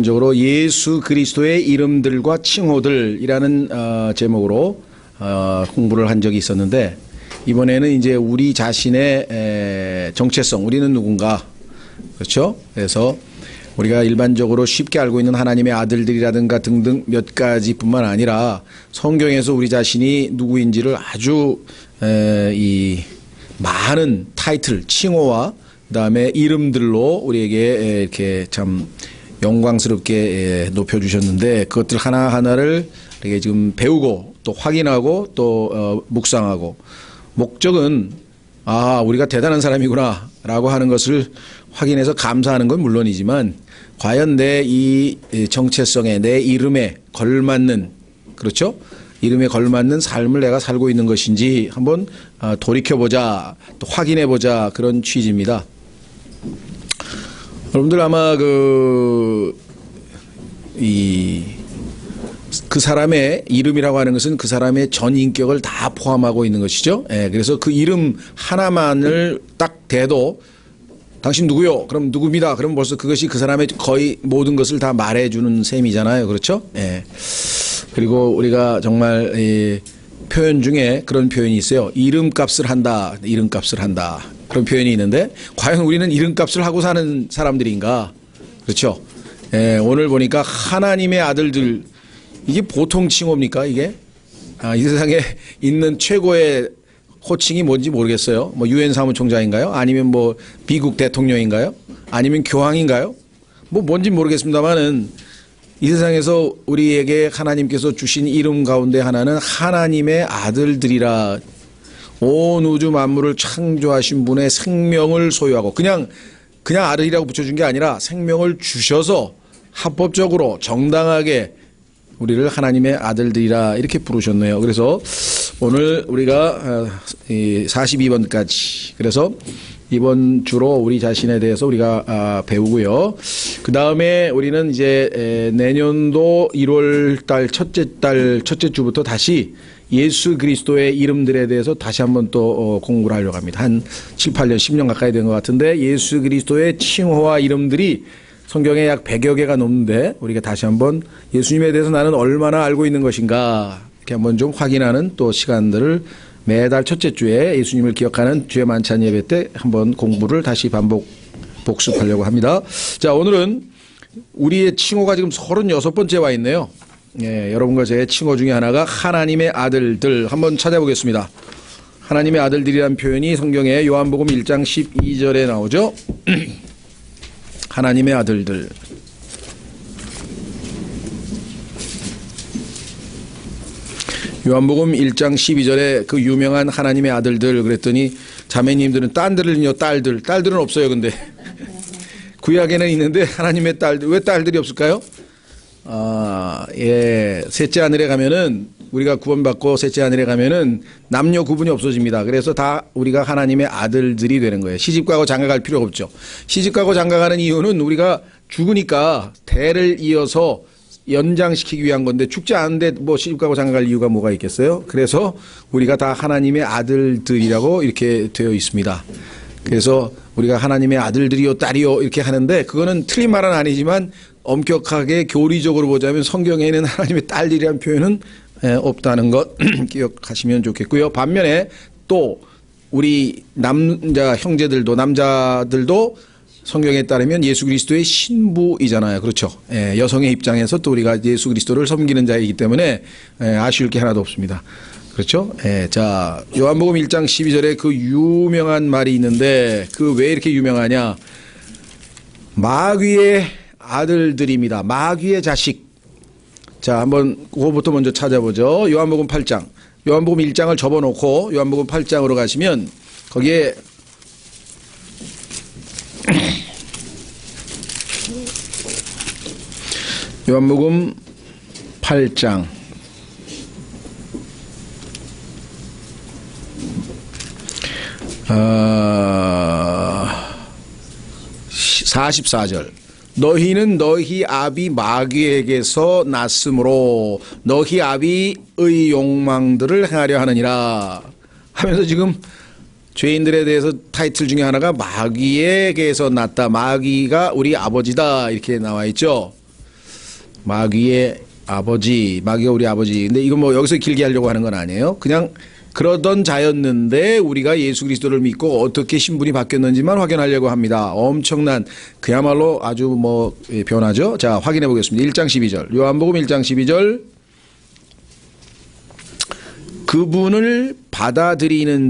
적으로 예수 그리스도의 이름들과 칭호들이라는 제목으로 공부를 한 적이 있었는데, 이번에는 이제 우리 자신의 정체성, 우리는 누군가, 그렇죠? 그래서 우리가 일반적으로 쉽게 알고 있는 하나님의 아들들이라든가 등등 몇 가지뿐만 아니라 성경에서 우리 자신이 누구인지를 아주 이 많은 타이틀, 칭호와 그다음에 이름들로 우리에게 이렇게 참 영광스럽게 높여주셨는데, 그것들 하나하나를 이렇게 지금 배우고 또 확인하고 또 묵상하고, 목적은 우리가 대단한 사람이구나 라고 하는 것을 확인해서 감사하는 건 물론이지만, 과연 내 이 정체성에, 내 이름에 걸맞는, 그렇죠? 이름에 걸맞는 삶을 내가 살고 있는 것인지 한번 돌이켜보자, 또 확인해보자, 그런 취지입니다. 여러분들 아마 그 사람의 이름이라고 하는 것은 그 사람의 전 인격을 다 포함하고 있는 것이죠. 그래서 그 이름 하나만을 딱 대도 당신 누구요? 그럼 누구입니다. 그럼 벌써 그것이 그 사람의 거의 모든 것을 다 말해주는 셈이잖아요. 그렇죠? 그리고 우리가 정말 표현 중에 그런 표현이 있어요. 이름값을 한다. 이름값을 한다. 그런 표현이 있는데, 과연 우리는 이름값을 하고 사는 사람들인가? 그렇죠? 오늘 보니까 하나님의 아들들, 이게 보통 칭호입니까, 이게? 이 세상에 있는 최고의 호칭이 뭔지 모르겠어요. 뭐 유엔 사무총장인가요? 아니면 뭐 미국 대통령인가요? 아니면 교황인가요? 뭐 뭔지 모르겠습니다만은, 이 세상에서 우리에게 하나님께서 주신 이름 가운데 하나는 하나님의 아들들이라, 온 우주 만물을 창조하신 분의 생명을 소유하고, 그냥 아들이라고 붙여준 게 아니라 생명을 주셔서 합법적으로 정당하게 우리를 하나님의 아들들이라 이렇게 부르셨네요. 그래서 오늘 우리가 42번까지, 그래서 이번 주로 우리 자신에 대해서 우리가 배우고요. 그 다음에 우리는 이제 내년도 1월 첫째 주부터 다시 예수 그리스도의 이름들에 대해서 다시 한번 또 공부를 하려고 합니다. 한 7, 8년, 10년 가까이 된 것 같은데, 예수 그리스도의 칭호와 이름들이 성경에 약 100여 개가 넘는데, 우리가 다시 한번 예수님에 대해서 나는 얼마나 알고 있는 것인가, 이렇게 한번 좀 확인하는 또 시간들을 매달 첫째 주에 예수님을 기억하는 주의 만찬 예배 때 한번 공부를 다시 복습하려고 합니다. 자, 오늘은 우리의 칭호가 지금 36번째 와 있네요. 여러분과 제 칭호 중에 하나가 하나님의 아들들, 한번 찾아보겠습니다. 하나님의 아들들이라는 표현이 성경에 요한복음 1장 12절에 나오죠. 하나님의 아들들. 요한복음 1장 12절에 그 유명한 하나님의 아들들 그랬더니, 자매님들은 딸들은 없어요. 근데 구약에는 있는데 하나님의 딸들, 왜 딸들이 없을까요? 셋째 하늘에 가면은, 우리가 구원받고 셋째 하늘에 가면은 남녀 구분이 없어집니다. 그래서 다 우리가 하나님의 아들들이 되는 거예요. 시집가고 장가갈 필요가 없죠. 시집가고 장가가는 이유는 우리가 죽으니까 대를 이어서 연장시키기 위한 건데, 죽지 않은데 뭐 시집가고 장가갈 이유가 뭐가 있겠어요? 그래서 우리가 다 하나님의 아들들이라고 이렇게 되어 있습니다. 그래서 우리가 하나님의 아들들이요 딸이요 이렇게 하는데, 그거는 틀린 말은 아니지만 엄격하게 교리적으로 보자면 성경에는 하나님의 딸들이라는 표현은 없다는 것 기억하시면 좋겠고요. 반면에 또 우리 남자 형제들도, 남자들도 성경에 따르면 예수 그리스도의 신부이잖아요. 그렇죠? 여성의 입장에서 또 우리가 예수 그리스도를 섬기는 자이기 때문에 아쉬울 게 하나도 없습니다. 그렇죠? 자, 요한복음 1장 12절에 그 유명한 말이 있는데, 그 왜 이렇게 유명하냐? 마귀의 아들들입니다. 마귀의 자식. 자, 한번 그거부터 먼저 찾아보죠. 요한복음 8장. 요한복음 1장을 접어놓고 요한복음 8장으로 가시면 거기에 요한복음 8장 44절. 너희는 너희 아비 마귀에게서 났으므로 너희 아비의 욕망들을 행하려 하느니라 하면서, 지금 죄인들에 대해서 타이틀 중에 하나가 마귀에게서 났다, 마귀가 우리 아버지다, 이렇게 나와 있죠. 마귀의 아버지, 마귀가 우리 아버지. 근데 이거 뭐 여기서 길게 하려고 하는 건 아니에요. 그냥 그러던 자였는데 우리가 예수 그리스도를 믿고 어떻게 신분이 바뀌었는지만 확인하려고 합니다. 엄청난 그야말로 아주 뭐 변화죠. 자, 확인해 보겠습니다. 1장 12절. 요한복음 1장 12절. 그분을 받아들이는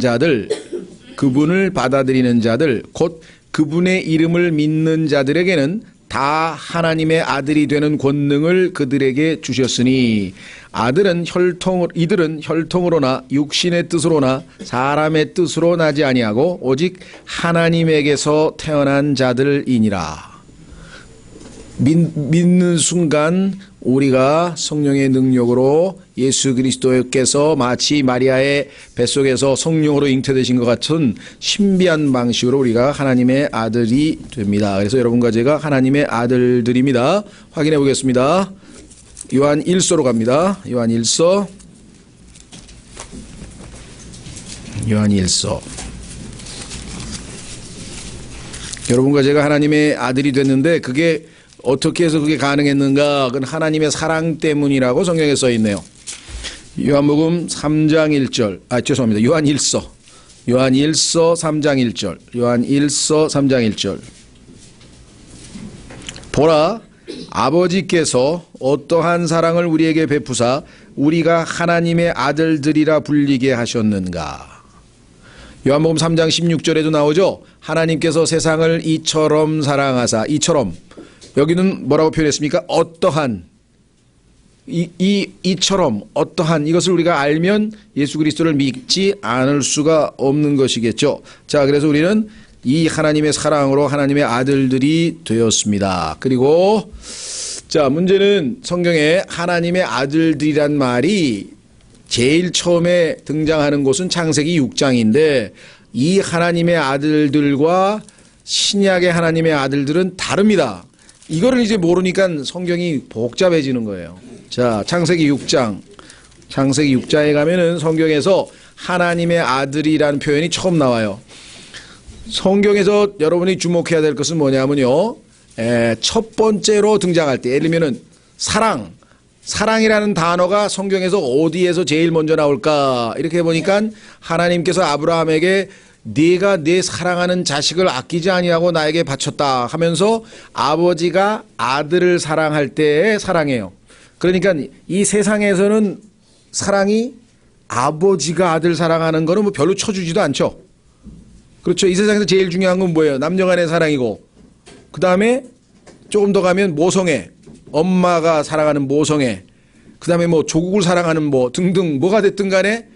자들, 곧 그분의 이름을 믿는 자들에게는 다 하나님의 아들이 되는 권능을 그들에게 주셨으니 이들은 혈통으로나 육신의 뜻으로나 사람의 뜻으로 나지 아니하고 오직 하나님에게서 태어난 자들이니라. 믿는 순간 우리가 성령의 능력으로 예수 그리스도께서 마치 마리아의 뱃속에서 성령으로 잉태되신 것 같은 신비한 방식으로 우리가 하나님의 아들이 됩니다. 그래서 여러분과 제가 하나님의 아들들입니다. 확인해 보겠습니다. 요한 1서로 갑니다. 요한 1서. 여러분과 제가 하나님의 아들이 됐는데 그게 어떻게 해서 그게 가능했는가? 그건 하나님의 사랑 때문이라고 성경에 써 있네요. 요한복음 3장 1절. 요한 1서 3장 1절. 요한 1서 3장 1절. 보라, 아버지께서 어떠한 사랑을 우리에게 베푸사 우리가 하나님의 아들들이라 불리게 하셨는가? 요한복음 3장 16절에도 나오죠. 하나님께서 세상을 이처럼 사랑하사, 이처럼. 여기는 뭐라고 표현했습니까? 어떠한, 이처럼, 어떠한, 이것을 우리가 알면 예수 그리스도를 믿지 않을 수가 없는 것이겠죠. 자, 그래서 우리는 이 하나님의 사랑으로 하나님의 아들들이 되었습니다. 그리고, 자, 문제는 성경에 하나님의 아들들이란 말이 제일 처음에 등장하는 곳은 창세기 6장인데, 이 하나님의 아들들과 신약의 하나님의 아들들은 다릅니다. 이거를 이제 모르니까 성경이 복잡해지는 거예요. 자, 창세기 6장에 가면은 성경에서 하나님의 아들이라는 표현이 처음 나와요. 성경에서 여러분이 주목해야 될 것은 뭐냐면요. 첫 번째로 등장할 때, 예를 들면은 사랑이라는 단어가 성경에서 어디에서 제일 먼저 나올까? 이렇게 보니까 하나님께서 아브라함에게 네가 내 사랑하는 자식을 아끼지 아니하고 나에게 바쳤다 하면서 아버지가 아들을 사랑할 때의 사랑이에요. 그러니까 이 세상에서는 사랑이 아버지가 아들 사랑하는 거는 뭐 별로 쳐주지도 않죠. 그렇죠. 이 세상에서 제일 중요한 건 뭐예요? 남녀 간의 사랑이고, 그 다음에 조금 더 가면 모성애, 엄마가 사랑하는 모성애, 그 다음에 뭐 조국을 사랑하는 뭐 등등 뭐가 됐든 간에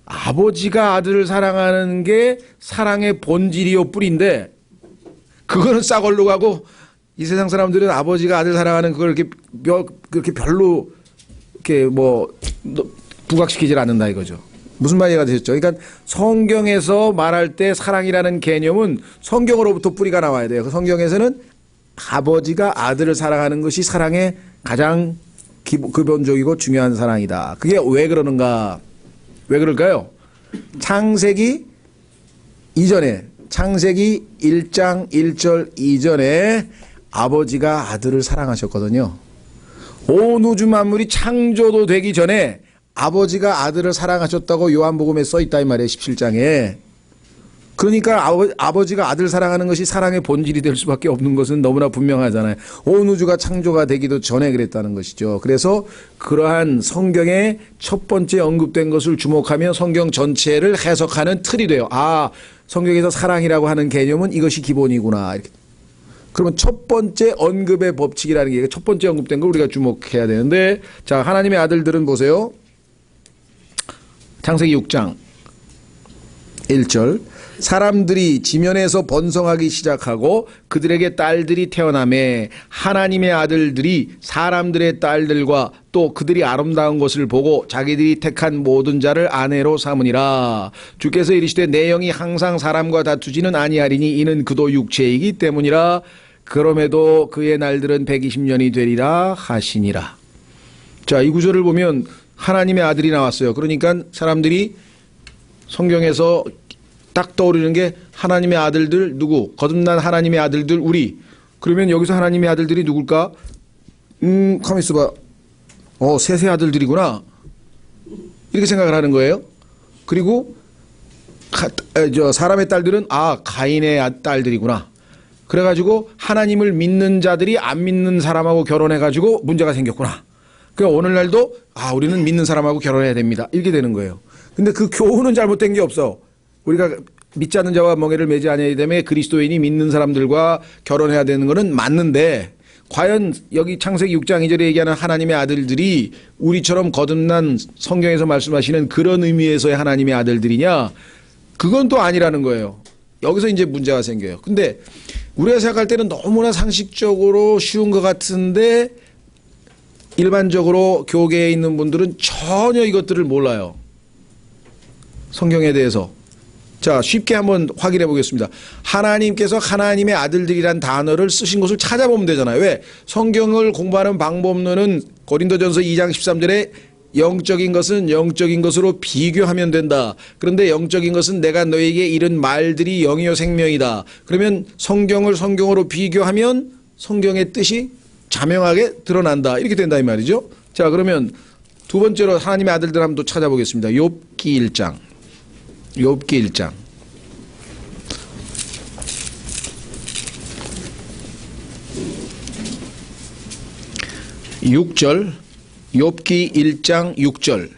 아버지가 아들을 사랑하는 게 사랑의 본질이요 뿌리인데, 그거는 싸걸로 가고 이 세상 사람들은 아버지가 아들 사랑하는 그걸 그렇게 별로 이렇게 뭐 부각시키질 않는다 이거죠. 무슨 말이가 되셨죠? 그러니까 성경에서 말할 때 사랑이라는 개념은 성경으로부터 뿌리가 나와야 돼요. 그 성경에서는 아버지가 아들을 사랑하는 것이 사랑의 가장 근본적이고 중요한 사랑이다. 그게 왜 그러는가? 왜 그럴까요? 창세기 1장 1절 이전에 아버지가 아들을 사랑하셨거든요. 온 우주 만물이 창조도 되기 전에 아버지가 아들을 사랑하셨다고 요한복음에 써 있다 이 말이에요. 17장에. 그러니까 아버지가 아들 사랑하는 것이 사랑의 본질이 될 수밖에 없는 것은 너무나 분명하잖아요. 온 우주가 창조가 되기도 전에 그랬다는 것이죠. 그래서 그러한 성경의 첫 번째 언급된 것을 주목하며 성경 전체를 해석하는 틀이 돼요. 아, 성경에서 사랑이라고 하는 개념은 이것이 기본이구나. 이렇게. 그러면 첫 번째 언급의 법칙이라는 게 첫 번째 언급된 걸 우리가 주목해야 되는데, 자, 하나님의 아들들은 보세요. 창세기 6장 1절. 사람들이 지면에서 번성하기 시작하고 그들에게 딸들이 태어나매 하나님의 아들들이 사람들의 딸들과 또 그들이 아름다운 것을 보고 자기들이 택한 모든 자를 아내로 삼으니라. 주께서 이르시되 내 영이 항상 사람과 다투지는 아니하리니 이는 그도 육체이기 때문이라. 그럼에도 그의 날들은 120년이 되리라 하시니라. 자, 이 구절을 보면 하나님의 아들이 나왔어요. 그러니까 사람들이 성경에서 딱 떠오르는 게 하나님의 아들들 누구? 거듭난 하나님의 아들들 우리. 그러면 여기서 하나님의 아들들이 누굴까? 가만 있어봐. 셋의 아들들이구나. 이렇게 생각을 하는 거예요. 그리고 사람의 딸들은 가인의 딸들이구나. 그래가지고 하나님을 믿는 자들이 안 믿는 사람하고 결혼해가지고 문제가 생겼구나. 그러니까 오늘날도 우리는 믿는 사람하고 결혼해야 됩니다. 이렇게 되는 거예요. 근데 그 교훈은 잘못된 게 없어. 우리가 믿지 않는 자와 멍에를 매지 아니하기 때문에 그리스도인이 믿는 사람들과 결혼해야 되는 거는 맞는데, 과연 여기 창세기 6장 2절에 얘기하는 하나님의 아들들이 우리처럼 거듭난 성경에서 말씀하시는 그런 의미에서의 하나님의 아들들이냐? 그건 또 아니라는 거예요. 여기서 이제 문제가 생겨요. 근데 우리가 생각할 때는 너무나 상식적으로 쉬운 것 같은데 일반적으로 교계에 있는 분들은 전혀 이것들을 몰라요. 성경에 대해서. 자, 쉽게 한번 확인해 보겠습니다. 하나님께서 하나님의 아들들이란 단어를 쓰신 것을 찾아보면 되잖아요. 왜? 성경을 공부하는 방법론은 고린도전서 2장 13절에 영적인 것은 영적인 것으로 비교하면 된다. 그런데 영적인 것은 내가 너에게 이른 말들이 영이요 생명이다. 그러면 성경을 성경으로 비교하면 성경의 뜻이 자명하게 드러난다. 이렇게 된다 이 말이죠. 자, 그러면 두 번째로 하나님의 아들들 한번 또 찾아보겠습니다. 욥기 1장. 욥기 1장. 6절. 욥기 1장 6절.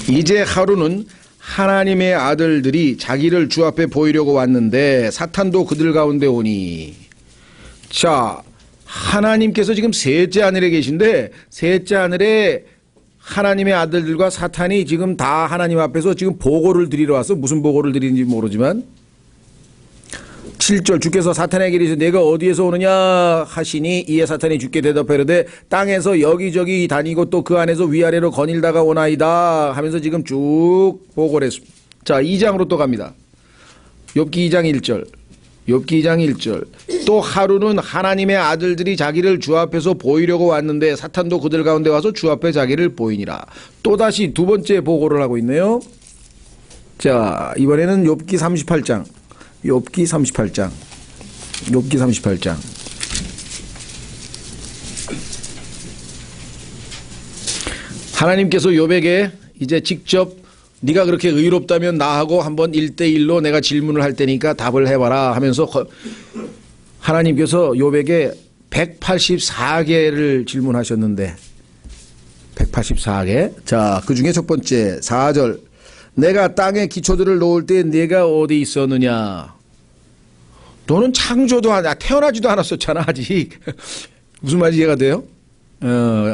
이제 하루는 하나님의 아들들이 자기를 주 앞에 보이려고 왔는데 사탄도 그들 가운데 오니. 자, 하나님께서 지금 셋째 하늘에 계신데 셋째 하늘에 하나님의 아들들과 사탄이 지금 다 하나님 앞에서 지금 보고를 드리러 와서, 무슨 보고를 드리는지 모르지만 7절 주께서 사탄에게 이르시되 내가 어디에서 오느냐 하시니 이에 사탄이 주께 대답하려되 땅에서 여기저기 다니고 또 그 안에서 위아래로 거닐다가 오나이다 하면서 지금 쭉 보고를 했습니다. 자, 2장으로 또 갑니다. 욥기 2장 1절. 욥기 2장 1절. 또 하루는 하나님의 아들들이 자기를 주 앞에서 보이려고 왔는데 사탄도 그들 가운데 와서 주 앞에 자기를 보이니라. 또다시 두 번째 보고를 하고 있네요. 자, 이번에는 욥기 38장. 욥기 38장. 욥기 38장. 하나님께서 욥에게 이제 직접 네가 그렇게 의롭다면 나하고 한번 1대1로 내가 질문을 할 테니까 답을 해봐라 하면서 하나님께서 욥에게 184개를 질문하셨는데 184개. 자, 그 중에 첫 번째 4절. 내가 땅에 기초들을 놓을 때 네가 어디 있었느냐. 너는 창조도 태어나지도 않았었잖아 아직. 무슨 말인지 이해가 돼요?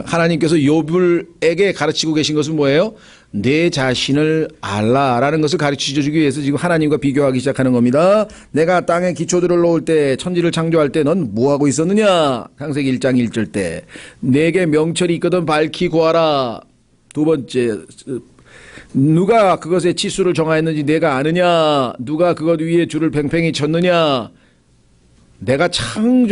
하나님께서 욥에게 가르치고 계신 것은 뭐예요? 내 자신을 알라라는 것을 가르치주기 위해서 지금 하나님과 비교하기 시작하는 겁니다. 내가 땅에 기초들을 놓을 때, 천지를 창조할 때 넌 뭐하고 있었느냐? 창세기 1장 1절 때 내게 명철이 있거든 밝히 구하라. 두 번째, 누가 그것의 치수를 정하였는지 내가 아느냐? 누가 그것 위에 줄을 팽팽히 쳤느냐? 내가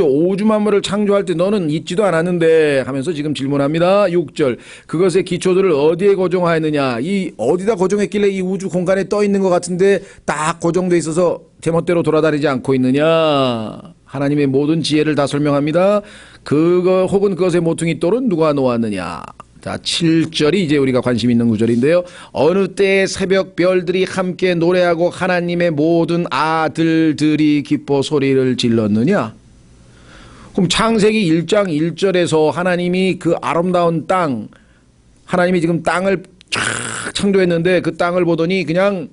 오주 만물을 창조할 때 너는 있지도 않았는데 하면서 지금 질문합니다. 6절. 그것의 기초들을 어디에 고정하였느냐? 이 어디다 고정했길래 이 우주 공간에 떠 있는 것 같은데 딱 고정돼 있어서 제멋대로 돌아다니지 않고 있느냐? 하나님의 모든 지혜를 다 설명합니다. 그거 혹은 그것의 모퉁이 돌은 누가 놓았느냐? 자, 7절이 이제 우리가 관심 있는 구절인데요. 어느 때에 새벽 별들이 함께 노래하고 하나님의 모든 아들들이 기뻐 소리를 질렀느냐? 그럼 창세기 1장 1절에서 하나님이 그 아름다운 땅, 하나님이 지금 땅을 쫙 창조했는데 그 땅을 보더니 그냥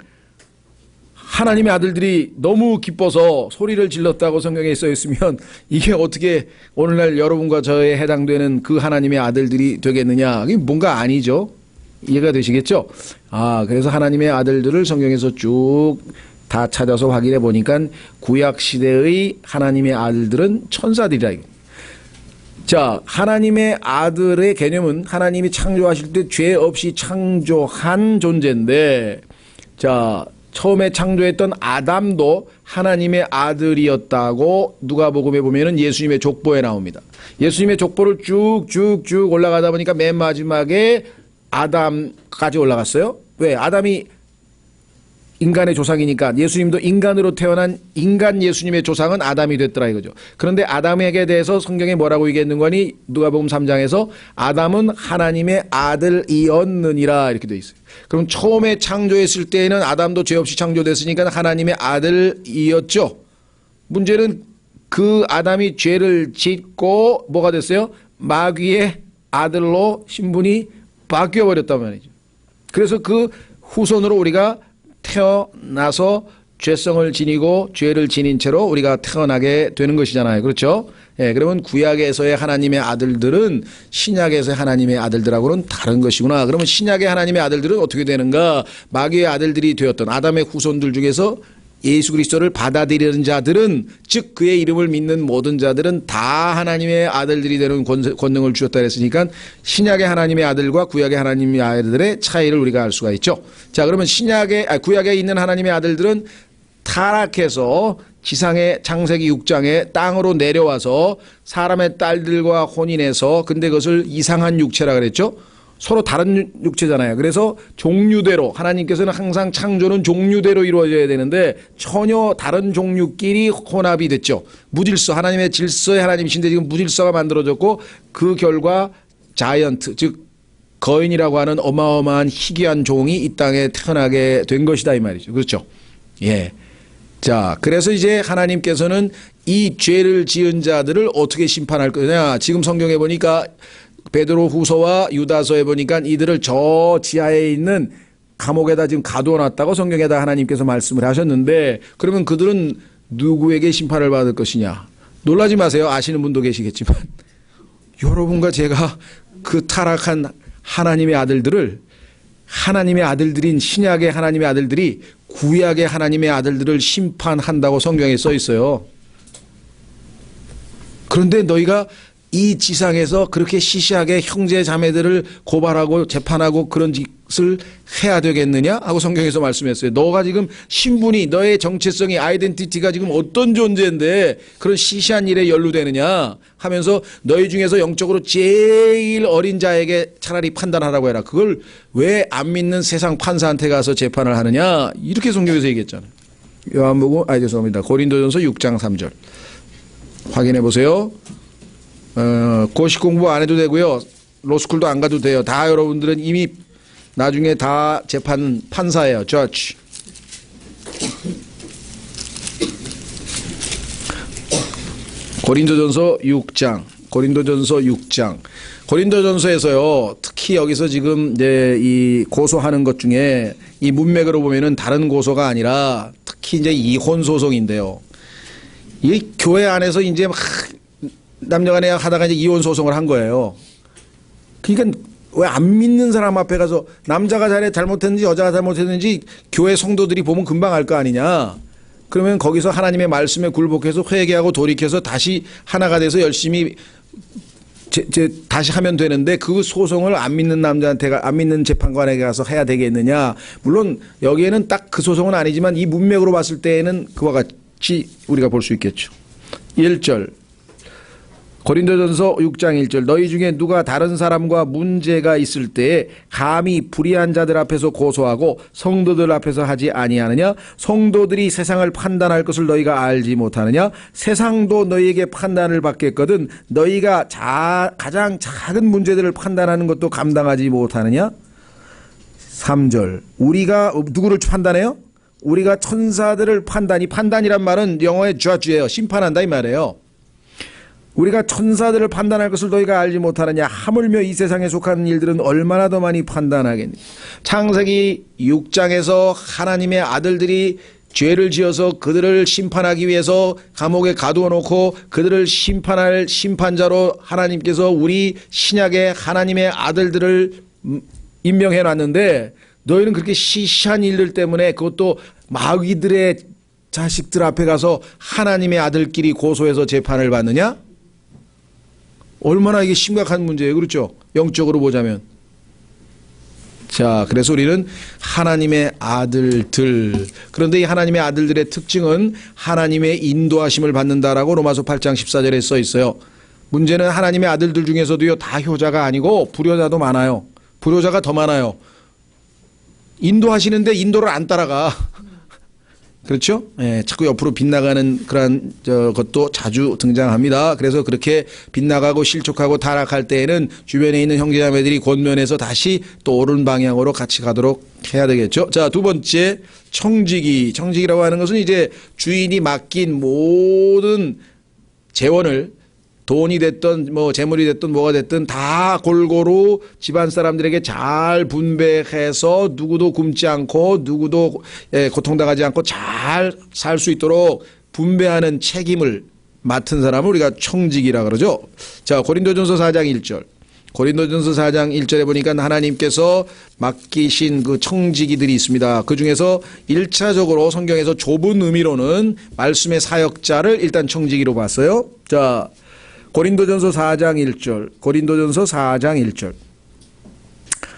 하나님의 아들들이 너무 기뻐서 소리를 질렀다고 성경에 써 있으면 이게 어떻게 오늘날 여러분과 저에 해당되는 그 하나님의 아들들이 되겠느냐? 이게 뭔가 아니죠. 이해가 되시겠죠? 그래서 하나님의 아들들을 성경에서 쭉 다 찾아서 확인해 보니까 구약 시대의 하나님의 아들들은 천사들이라. 자, 하나님의 아들의 개념은 하나님이 창조하실 때 죄 없이 창조한 존재인데, 자, 처음에 창조했던 아담도 하나님의 아들이었다고 누가복음에 보면은 예수님의 족보에 나옵니다. 예수님의 족보를 쭉쭉쭉 올라가다 보니까 맨 마지막에 아담까지 올라갔어요. 왜? 아담이 인간의 조상이니까 예수님도 인간으로 태어난 인간 예수님의 조상은 아담이 됐더라 이거죠. 그런데 아담에게 대해서 성경에 뭐라고 얘기했는 거니? 누가복음 3장에서 아담은 하나님의 아들이었느니라 이렇게 돼 있어요. 그럼 처음에 창조했을 때에는 아담도 죄 없이 창조됐으니까 하나님의 아들이었죠. 문제는 그 아담이 죄를 짓고 뭐가 됐어요? 마귀의 아들로 신분이 바뀌어버렸단 말이죠. 그래서 그 후손으로 우리가 태어나서 죄성을 지니고 죄를 지닌 채로 우리가 태어나게 되는 것이잖아요. 그렇죠? 예, 그러면 구약에서의 하나님의 아들들은 신약에서의 하나님의 아들들하고는 다른 것이구나. 그러면 신약의 하나님의 아들들은 어떻게 되는가? 마귀의 아들들이 되었던 아담의 후손들 중에서 예수 그리스도를 받아들이는 자들은, 즉 그의 이름을 믿는 모든 자들은 다 하나님의 아들들이 되는 권능을 주셨다 그랬으니까 신약의 하나님의 아들과 구약의 하나님의 아들들의 차이를 우리가 알 수가 있죠. 자, 그러면 구약에 있는 하나님의 아들들은 타락해서 지상의 창세기 6장에 땅으로 내려와서 사람의 딸들과 혼인해서, 근데 그것을 이상한 육체라 그랬죠. 서로 다른 육체잖아요. 그래서 종류대로, 하나님께서는 항상 창조는 종류대로 이루어져야 되는데 전혀 다른 종류끼리 혼합이 됐죠. 무질서, 하나님의 질서의 하나님이신데 지금 무질서가 만들어졌고, 그 결과 자이언트, 즉 거인이라고 하는 어마어마한 희귀한 종이 이 땅에 태어나게 된 것이다 이 말이죠. 그렇죠? 예. 자, 그래서 이제 하나님께서는 이 죄를 지은 자들을 어떻게 심판할 거냐. 지금 성경에 보니까 베드로 후서와 유다서에 보니까 이들을 저 지하에 있는 감옥에다 지금 가두어 놨다고 성경에다 하나님께서 말씀을 하셨는데, 그러면 그들은 누구에게 심판을 받을 것이냐. 놀라지 마세요. 아시는 분도 계시겠지만 여러분과 제가 그 타락한 하나님의 아들들을, 하나님의 아들들인 신약의 하나님의 아들들이 구약의 하나님의 아들들을 심판한다고 성경에 써 있어요. 그런데 너희가 이 지상에서 그렇게 시시하게 형제 자매들을 고발하고 재판하고 그런 짓을 해야 되겠느냐 하고 성경에서 말씀했어요. 너가 지금 신분이, 너의 정체성이, 아이덴티티가 지금 어떤 존재인데 그런 시시한 일에 연루되느냐 하면서 너희 중에서 영적으로 제일 어린 자에게 차라리 판단하라고 해라. 그걸 왜 안 믿는 세상 판사한테 가서 재판을 하느냐, 이렇게 성경에서 얘기했잖아요. 죄송합니다. 고린도전서 6장 3절 확인해 보세요. 고시 공부 안 해도 되고요. 로스쿨도 안 가도 돼요. 다 여러분들은 이미 나중에 다 재판 판사예요. judge. 고린도전서 6장. 고린도전서에서요, 특히 여기서 지금 이제 이 고소하는 것 중에 이 문맥으로 보면은 다른 고소가 아니라 특히 이제 이혼 소송인데요. 이 교회 안에서 이제 막 남녀간에 하다가 이제 이혼 소송을 한 거예요. 그러니까 왜 안 믿는 사람 앞에 가서 남자가 잘못했는지 여자가 잘못했는지 교회 성도들이 보면 금방 알 거 아니냐. 그러면 거기서 하나님의 말씀에 굴복해서 회개하고 돌이켜서 다시 하나가 돼서 열심히 다시 하면 되는데, 그 소송을 안 믿는 안 믿는 재판관에게 가서 해야 되겠느냐. 물론 여기에는 딱 그 소송은 아니지만 이 문맥으로 봤을 때에는 그와 같이 우리가 볼 수 있겠죠. 1절 고린도전서 6장 1절 너희 중에 누가 다른 사람과 문제가 있을 때에 감히 불의한 자들 앞에서 고소하고 성도들 앞에서 하지 아니하느냐? 성도들이 세상을 판단할 것을 너희가 알지 못하느냐? 세상도 너희에게 판단을 받겠거든 너희가 가장 작은 문제들을 판단하는 것도 감당하지 못하느냐? 3절 우리가 누구를 판단해요? 우리가 천사들을 판단이란 말은 영어의 judge예요. 심판한다 이 말이에요. 우리가 천사들을 판단할 것을 너희가 알지 못하느냐? 하물며 이 세상에 속한 일들은 얼마나 더 많이 판단하겠니? 창세기 6장에서 하나님의 아들들이 죄를 지어서 그들을 심판하기 위해서 감옥에 가두어 놓고 그들을 심판할 심판자로 하나님께서 우리 신약의 하나님의 아들들을 임명해 놨는데, 너희는 그렇게 시시한 일들 때문에, 그것도 마귀들의 자식들 앞에 가서 하나님의 아들끼리 고소해서 재판을 받느냐? 얼마나 이게 심각한 문제예요. 그렇죠? 영적으로 보자면. 자, 그래서 우리는 하나님의 아들들. 그런데 이 하나님의 아들들의 특징은 하나님의 인도하심을 받는다라고 로마서 8장 14절에 써 있어요. 문제는 하나님의 아들들 중에서도요, 다 효자가 아니고 불효자도 많아요. 불효자가 더 많아요. 인도하시는데 인도를 안 따라가. 그렇죠? 예, 자꾸 옆으로 빗나가는 그런 것도 자주 등장합니다. 그래서 그렇게 빗나가고 실족하고 타락할 때에는 주변에 있는 형제자매들이 권면해서 다시 또 옳은 방향으로 같이 가도록 해야 되겠죠. 자, 두 번째 청지기. 청지기라고 하는 것은 이제 주인이 맡긴 모든 재원을 돈이 됐든 뭐 재물이 됐든 뭐가 됐든 다 골고루 집안 사람들에게 잘 분배해서 누구도 굶지 않고 누구도 고통당하지 않고 잘 살 수 있도록 분배하는 책임을 맡은 사람을 우리가 청지기라 그러죠. 자, 고린도전서 4장 1절. 고린도전서 4장 1절에 보니까 하나님께서 맡기신 그 청지기들이 있습니다. 그 중에서 1차적으로 성경에서 좁은 의미로는 말씀의 사역자를 일단 청지기로 봤어요. 자, 고린도전서 4장 1절. 고린도전서 4장 1절.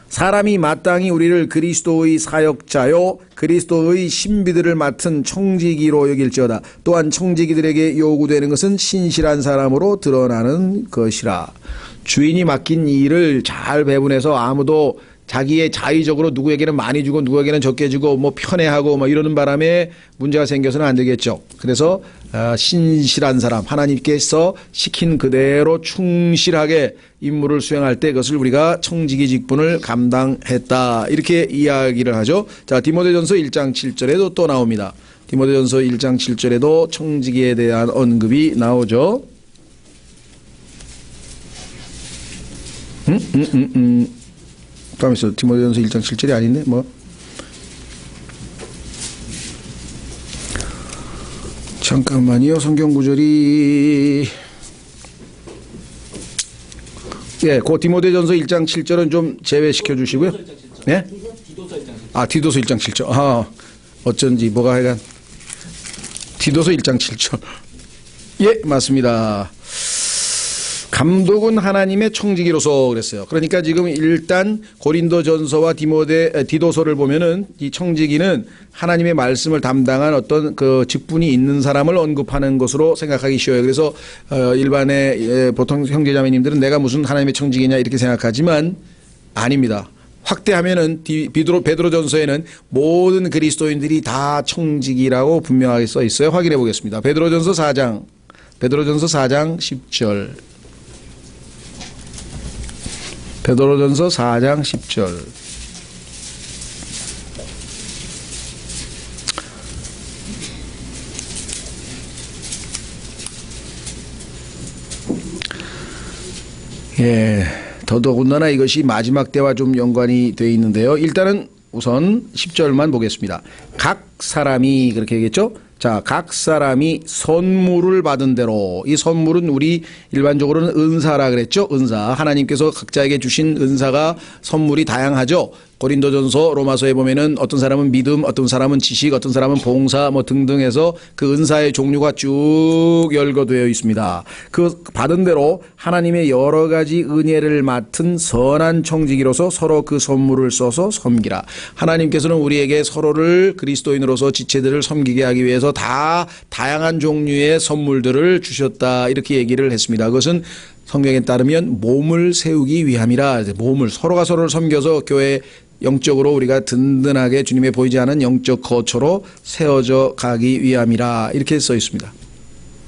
사람이 마땅히 우리를 그리스도의 사역자요 그리스도의 신비들을 맡은 청지기로 여길지어다. 또한 청지기들에게 요구되는 것은 신실한 사람으로 드러나는 것이라. 주인이 맡긴 일을 잘 배분해서 아무도 자기의 자의적으로 누구에게는 많이 주고 누구에게는 적게 주고 뭐 편애하고 뭐 이러는 바람에 문제가 생겨서는 안 되겠죠. 그래서 신실한 사람, 하나님께서 시킨 그대로 충실하게 임무를 수행할 때 그것을 우리가 청지기 직분을 감당했다. 이렇게 이야기를 하죠. 자, 디모데전서 1장 7절에도 또 나옵니다. 디모데전서 1장 7절에도 청지기에 대한 언급이 나오죠. 가만 있어. 디모데전서 1장 7절이 아닌데 뭐. 잠깐만요. 성경 구절이 예, 그 디모데전서 1장 7절은 좀 제외시켜 주시고요. 예? 디도서 1장 7절. 아, 디도서 1장 7절. 아, 어쩐지 뭐가 하여간 디도서 1장 7절. 예, 맞습니다. 감독은 하나님의 청지기로서 그랬어요. 그러니까 지금 일단 고린도전서와 디도서를 보면은 이 청지기는 하나님의 말씀을 담당한 어떤 그 직분이 있는 사람을 언급하는 것으로 생각하기 쉬워요. 그래서 일반의 보통 형제자매님들은 내가 무슨 하나님의 청지기냐 이렇게 생각하지만 아닙니다. 확대하면은 베드로전서에는 모든 그리스도인들이 다 청지기라고 분명하게 써 있어요. 확인해 보겠습니다. 베드로전서 4장 10절. 베드로전서 4장 10절. 예, 더더군다나 이것이 마지막 때와 좀 연관이 되어 있는데요. 일단은 우선 10절만 보겠습니다. 각 사람이 그렇게 얘기했죠. 자, 각 사람이 선물을 받은 대로, 이 선물은 우리 일반적으로는 은사라 그랬죠. 은사. 하나님께서 각자에게 주신 은사가 선물이 다양하죠. 고린도전서, 로마서에 보면은 어떤 사람은 믿음, 어떤 사람은 지식, 어떤 사람은 봉사 뭐 등등 해서 그 은사의 종류가 쭉 열거되어 있습니다. 그 받은 대로 하나님의 여러 가지 은혜를 맡은 선한 청지기로서 서로 그 선물을 써서 섬기라. 하나님께서는 우리에게 서로를 그리스도인으로서 지체들을 섬기게 하기 위해서 다 다양한 종류의 선물들을 주셨다. 이렇게 얘기를 했습니다. 그것은 성경에 따르면 몸을 세우기 위함이라. 몸을 서로가 서로를 섬겨서 교회 영적으로 우리가 든든하게 주님의 보이지 않은 영적 거처로 세워져 가기 위함이라 이렇게 써 있습니다.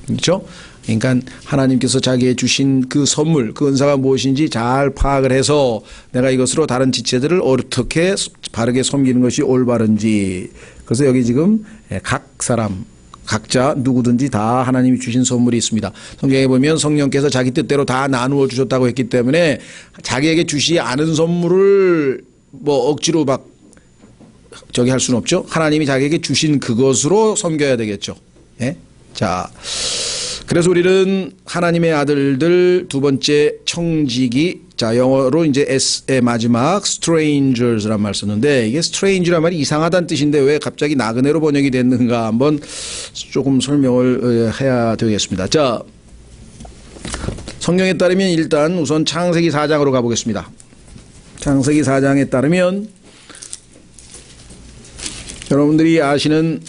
그렇죠? 그러니까 하나님께서 자기의 주신 그 선물, 그 은사가 무엇인지 잘 파악을 해서 내가 이것으로 다른 지체들을 어떻게 바르게 섬기는 것이 올바른지. 그래서 여기 지금 각 사람 각자 누구든지 다 하나님이 주신 선물이 있습니다. 성경에 보면 성령께서 자기 뜻대로 다 나누어 주셨다고 했기 때문에 자기에게 주시지 않은 선물을 뭐 억지로 막 저기 할 수는 없죠. 하나님이 자기에게 주신 그것으로 섬겨야 되겠죠. 예? 자, 그래서 우리는 하나님의 아들들 두 번째 청지기, 자 영어로 이제 S의 마지막 strangers란 말 썼는데 이게 strange란 말이 이상하다는 뜻인데 왜 갑자기 나그네로 번역이 됐는가 한번 조금 설명을 해야 되겠습니다. 자, 성경에 따르면 일단 우선 창세기 4장으로 가보겠습니다. 창세기 4장에 따르면 여러분들이 아시는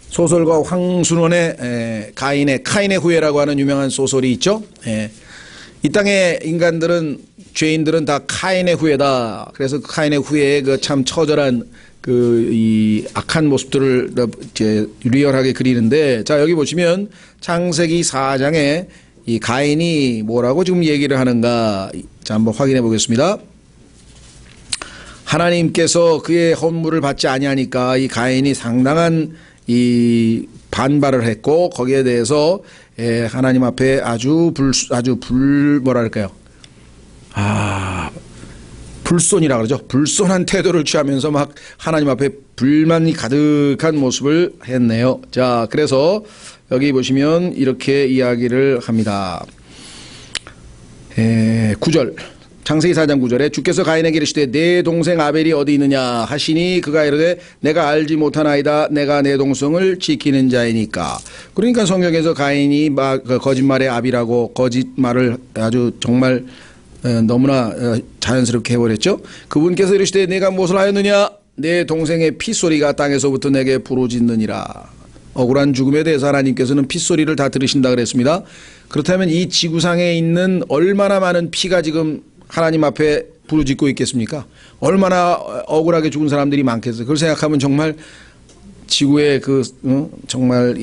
소설가 황순원의 카인의 후예라고 하는 유명한 소설이 있죠. 이 땅의 인간들은 죄인들은 다 카인의 후예다. 그래서 카인의 후예의 그 참 처절한 이 악한 모습들을 이제 리얼하게 그리는데, 자, 여기 보시면 창세기 4장에 이 가인이 뭐라고 지금 얘기를 하는가. 자, 한번 확인해 보겠습니다. 하나님께서 그의 헌물을 받지 아니하니까 이 가인이 상당한 이 반발을 했고, 거기에 대해서 하나님 앞에 아주 뭐랄까요. 불손이라 그러죠. 불손한 태도를 취하면서 막 하나님 앞에 불만이 가득한 모습을 했네요. 자, 그래서 여기 보시면 이렇게 이야기를 합니다. 9절. 창세기 4장 9절에 주께서 가인에게 이르시되 내 동생 아벨이 어디 있느냐 하시니 그가 이르되 내가 알지 못하나이다. 내가 내 동생을 지키는 자이니까. 그러니까 성경에서 가인이 거짓말의 아비라고 거짓말을 아주 정말 너무나 자연스럽게 해버렸죠. 그분께서 이르시되 내가 무엇을 하였느냐. 내 동생의 핏소리가 땅에서부터 내게 부르짖느니라. 억울한 죽음에 대해서 하나님께서는 핏소리를 다 들으신다 그랬습니다. 그렇다면 이 지구상에 있는 얼마나 많은 피가 지금 하나님 앞에 부르짖고 있겠습니까? 얼마나 억울하게 죽은 사람들이 많겠어요. 그걸 생각하면 정말 지구의 정말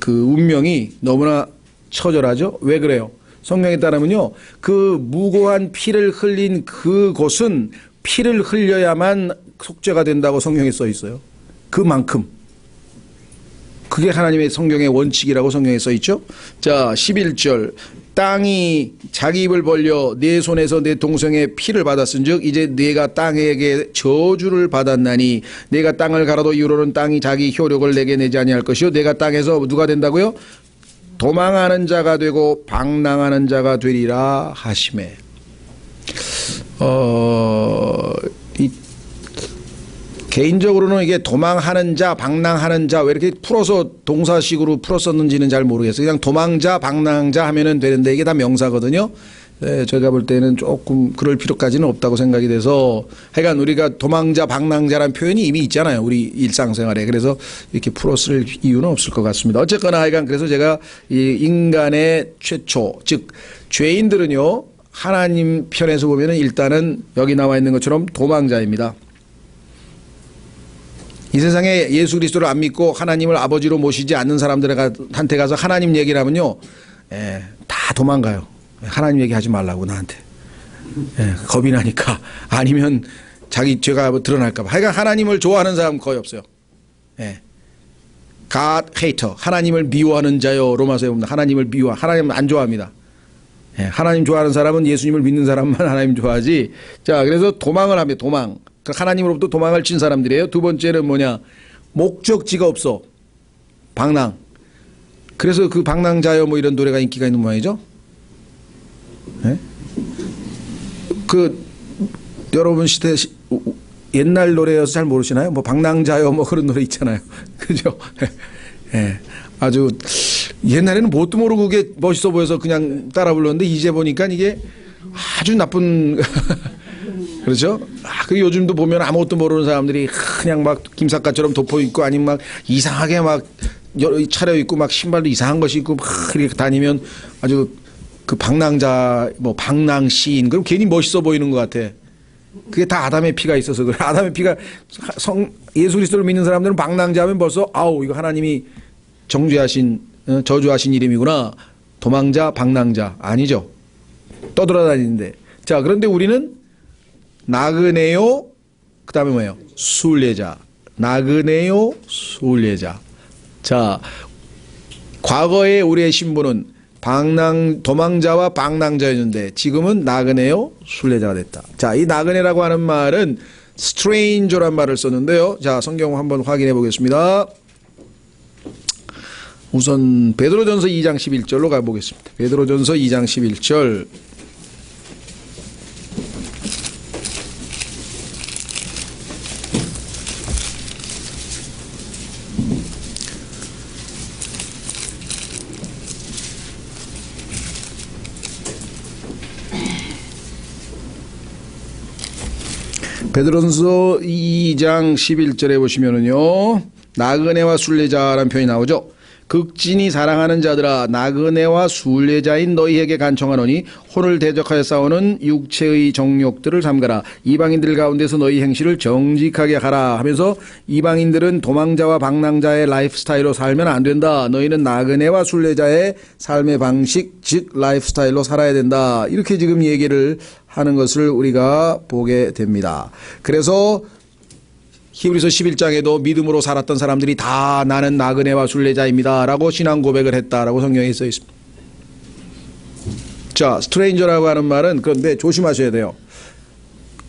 그 운명이 너무나 처절하죠. 왜 그래요? 성경에 따르면요, 그 무고한 피를 흘린 그곳은 피를 흘려야만 속죄가 된다고 성경에 써 있어요. 그만큼. 그게 하나님의 성경의 원칙이라고 성경에 써 있죠. 자, 11절. 땅이 자기 입을 벌려 내 손에서 내 동생의 피를 받았은즉 이제 내가 땅에게 저주를 받았나니 내가 땅을 갈아도 이후로는 땅이 자기 효력을 내게 내지 아니할 것이요 내가 땅에서 누가 된다고요? 도망하는 자가 되고 방랑하는 자가 되리라 하시매. 개인적으로는 이게 도망하는 자, 방랑하는 자 왜 이렇게 풀어서 동사식으로 풀었었는지는 잘 모르겠어요. 그냥 도망자, 방랑자 하면은 되는데 이게 다 명사거든요. 제가 볼 때는 조금 그럴 필요까지는 없다고 생각이 돼서 하여간 우리가 도망자, 방랑자라는 표현이 이미 있잖아요. 우리 일상생활에. 그래서 이렇게 풀었을 이유는 없을 것 같습니다. 어쨌거나 하여간 그래서 제가 이 인간의 최초, 즉 죄인들은요. 하나님 편에서 보면은 일단은 여기 나와 있는 것처럼 도망자입니다. 이 세상에 예수 그리스도를 안 믿고 하나님을 아버지로 모시지 않는 사람들한테 가서 하나님 얘기를 하면요. 다 도망가요. 하나님 얘기하지 말라고 나한테. 겁이 나니까. 아니면 자기 죄가 드러날까 봐. 하여간 하나님을 좋아하는 사람 거의 없어요. God hater. 하나님을 미워하는 자요. 로마서에 보면 하나님을 하나님 안 좋아합니다. 하나님 좋아하는 사람은 예수님을 믿는 사람만 하나님 좋아하지. 자, 그래서 도망을 합니다. 도망. 하나님으로부터 도망을 친 사람들이에요. 두 번째는 뭐냐? 목적지가 없어. 방랑. 그래서 그 방랑자여 뭐 이런 노래가 인기가 있는 모양이죠. 여러분 시대 옛날 노래여서 잘 모르시나요? 뭐 방랑자여 뭐 그런 노래 있잖아요. 그죠? 아주 옛날에는 뭣도 모르고 그게 멋있어 보여서 그냥 따라 불렀는데 이제 보니까 이게 아주 나쁜 그렇죠? 그 요즘도 보면 아무것도 모르는 사람들이 그냥 막 김삿갓처럼 덮어 입고 아니면 막 이상하게 막 차려 입고 막 신발도 이상한 것이 있고 막 이렇게 다니면 아주 그 방랑자 뭐 방랑 시인 그럼 괜히 멋있어 보이는 것 같아. 그게 다 아담의 피가 있어서 그래. 아담의 피가 예수 그리스도를 믿는 사람들은 방랑자하면 벌써 아우 이거 하나님이 정죄하신 저주하신 이름이구나. 도망자 방랑자 아니죠. 떠돌아다니는데. 자, 그런데 우리는 나그네요. 그 다음에 뭐예요? 순례자. 나그네요. 순례자. 자, 과거에 우리의 신분은 도망자와 방랑자였는데 지금은 나그네요. 순례자가 됐다. 자, 이 나그네라고 하는 말은 stranger란 말을 썼는데요. 자, 성경 한번 확인해 보겠습니다. 우선 베드로전서 2장 11절로 가보겠습니다. 베드로전서 2장 11절. 베드로전서 2장 11절에 보시면은요. 나그네와 순례자라는 표현이 나오죠. 극진히 사랑하는 자들아 나그네와 순례자인 너희에게 간청하노니 혼을 대적하여 싸우는 육체의 정욕들을 삼가라. 이방인들 가운데서 너희 행실을 정직하게 하라 하면서 이방인들은 도망자와 방랑자의 라이프 스타일로 살면 안 된다. 너희는 나그네와 순례자의 삶의 방식 즉 라이프 스타일로 살아야 된다. 이렇게 지금 얘기를 하는 것을 우리가 보게 됩니다. 그래서 히브리서 11장에도 믿음으로 살았던 사람들이 다 나는 나그네와 순례자입니다 라고 신앙 고백을 했다라고 성경에 써 있습니다. 자, 스트레인저라고 하는 말은 그런데 조심하셔야 돼요.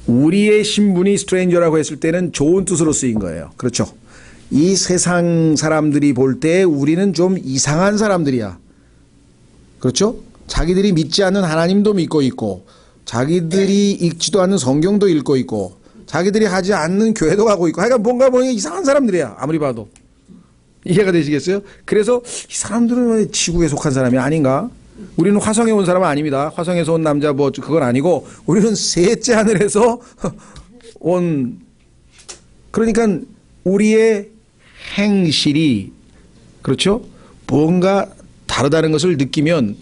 우리의 신분이 스트레인저라고 했을 때는 좋은 뜻으로 쓰인 거예요. 그렇죠? 이 세상 사람들이 볼 때 우리는 좀 이상한 사람들이야. 그렇죠? 자기들이 믿지 않는 하나님도 믿고 있고 자기들이 읽지도 않는 성경도 읽고 있고 자기들이 하지 않는 교회도 가고 있고 하여간 뭔가 보니 이상한 사람들이야. 아무리 봐도. 이해가 되시겠어요? 그래서 이 사람들은 지구에 속한 사람이 아닌가? 우리는 화성에 온 사람은 아닙니다. 화성에서 온 남자 뭐 그건 아니고 우리는 셋째 하늘에서 온 그러니까 우리의 행실이 그렇죠? 뭔가 다르다는 것을 느끼면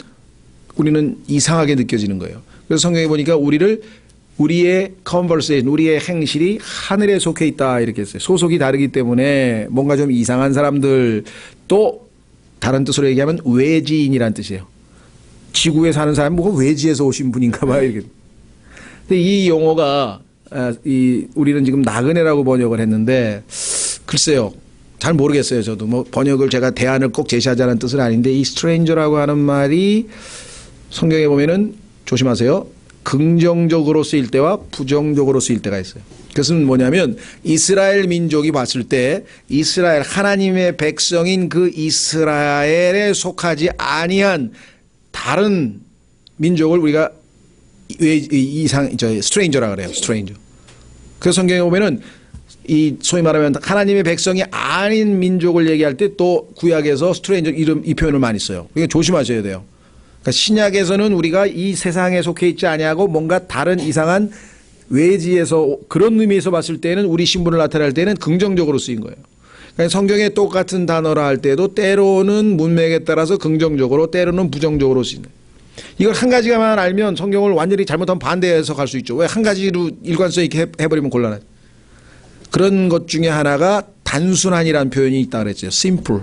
우리는 이상하게 느껴지는 거예요. 그래서 성경에 보니까 우리의 conversation, 우리의 행실이 하늘에 속해 있다 이렇게 했어요. 소속이 다르기 때문에 뭔가 좀 이상한 사람들 또 다른 뜻으로 얘기하면 외지인이란 뜻이에요. 지구에 사는 사람은 뭐가 외지에서 오신 분인가 봐요. 이렇게. 근데 이 용어가 우리는 지금 나그네라고 번역을 했는데 글쎄요. 잘 모르겠어요. 저도 뭐 번역을 제가 대안을 꼭 제시하자는 뜻은 아닌데 이 stranger라고 하는 말이 성경에 보면은 조심하세요. 긍정적으로 쓰일 때와 부정적으로 쓰일 때가 있어요. 그것은 뭐냐면 이스라엘 민족이 봤을 때 이스라엘 하나님의 백성인 그 이스라엘에 속하지 아니한 다른 민족을 우리가 스트레인저라 그래요. 스트레인저. 그래서 성경에 보면은 이 소위 말하면 하나님의 백성이 아닌 민족을 얘기할 때 또 구약에서 스트레인저 이 표현을 많이 써요. 그러니까 조심하셔야 돼요. 그러니까 신약에서는 우리가 이 세상에 속해 있지 아니하고 뭔가 다른 이상한 외지에서 그런 의미에서 봤을 때는 우리 신분을 나타낼 때는 긍정적으로 쓰인 거예요. 그러니까 성경에 똑같은 단어라 할 때도 때로는 문맥에 따라서 긍정적으로 때로는 부정적으로 쓰이는 거예요. 이걸 한 가지만 알면 성경을 완전히 잘못하면 반대해서 갈 수 있죠. 왜 한 가지로 일관성 있게 해버리면 곤란하죠. 그런 것 중에 하나가 단순한이라는 표현이 있다 그랬죠. simple.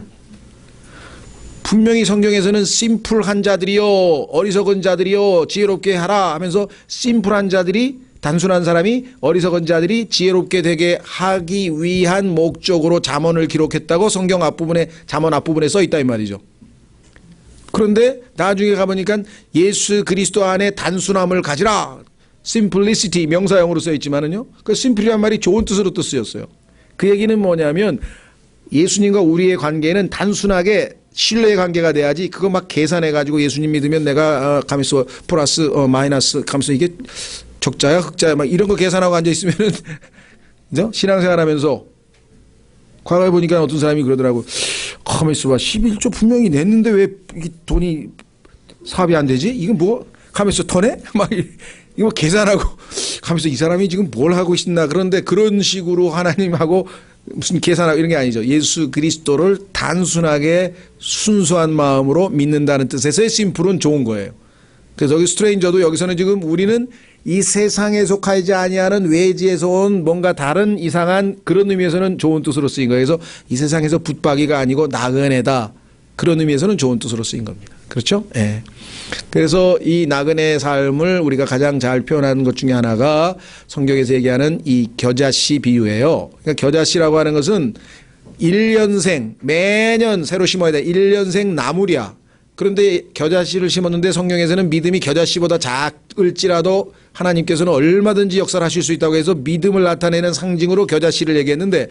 분명히 성경에서는 심플한 자들이요 어리석은 자들이요 지혜롭게 하라 하면서 심플한 자들이 단순한 사람이 어리석은 자들이 지혜롭게 되게 하기 위한 목적으로 잠언을 기록했다고 성경 앞부분에 잠언 앞부분에 써 있다 이 말이죠. 그런데 나중에 가보니까 예수 그리스도 안에 단순함을 가지라 simplicity 명사형으로 써 있지만은요 그 simple이란 말이 좋은 뜻으로 또 쓰였어요. 그 얘기는 뭐냐면 예수님과 우리의 관계는 단순하게 신뢰의 관계가 돼야지 그거 막 계산해가지고 예수님 믿으면 내가 가면서 플러스 마이너스 가면서 이게 적자야 흑자야 막 이런 거 계산하고 앉아있으면은 신앙생활 하면서 과거에 보니까 어떤 사람이 그러더라고. 가만있어 봐. 11조 분명히 냈는데 왜 이게 돈이 사업이 안 되지? 이건 뭐 가면서 터네? 막 이거 계산하고 가면서 이 사람이 지금 뭘 하고 있나. 그런데 그런 식으로 하나님하고 무슨 계산하고 이런 게 아니죠. 예수 그리스도를 단순하게 순수한 마음으로 믿는다는 뜻에서의 심플은 좋은 거예요. 그래서 여기 스트레인저도 여기서는 지금 우리는 이 세상에 속하지 아니하는 외지에서 온 뭔가 다른 이상한 그런 의미에서는 좋은 뜻으로 쓰인 거예요. 그래서 이 세상에서 붙박이가 아니고 나그네다. 그런 의미에서는 좋은 뜻으로 쓰인 겁니다. 그렇죠? 예. 그래서 이 나그네 삶을 우리가 가장 잘 표현하는 것 중에 하나가 성경에서 얘기하는 이 겨자씨 비유예요. 그러니까 겨자씨라고 하는 것은 1년생 매년 새로 심어야 돼. 1년생 나물이야. 그런데 겨자씨를 심었는데 성경에서는 믿음이 겨자씨보다 작을지라도 하나님께서는 얼마든지 역사를 하실 수 있다고 해서 믿음을 나타내는 상징으로 겨자씨를 얘기했는데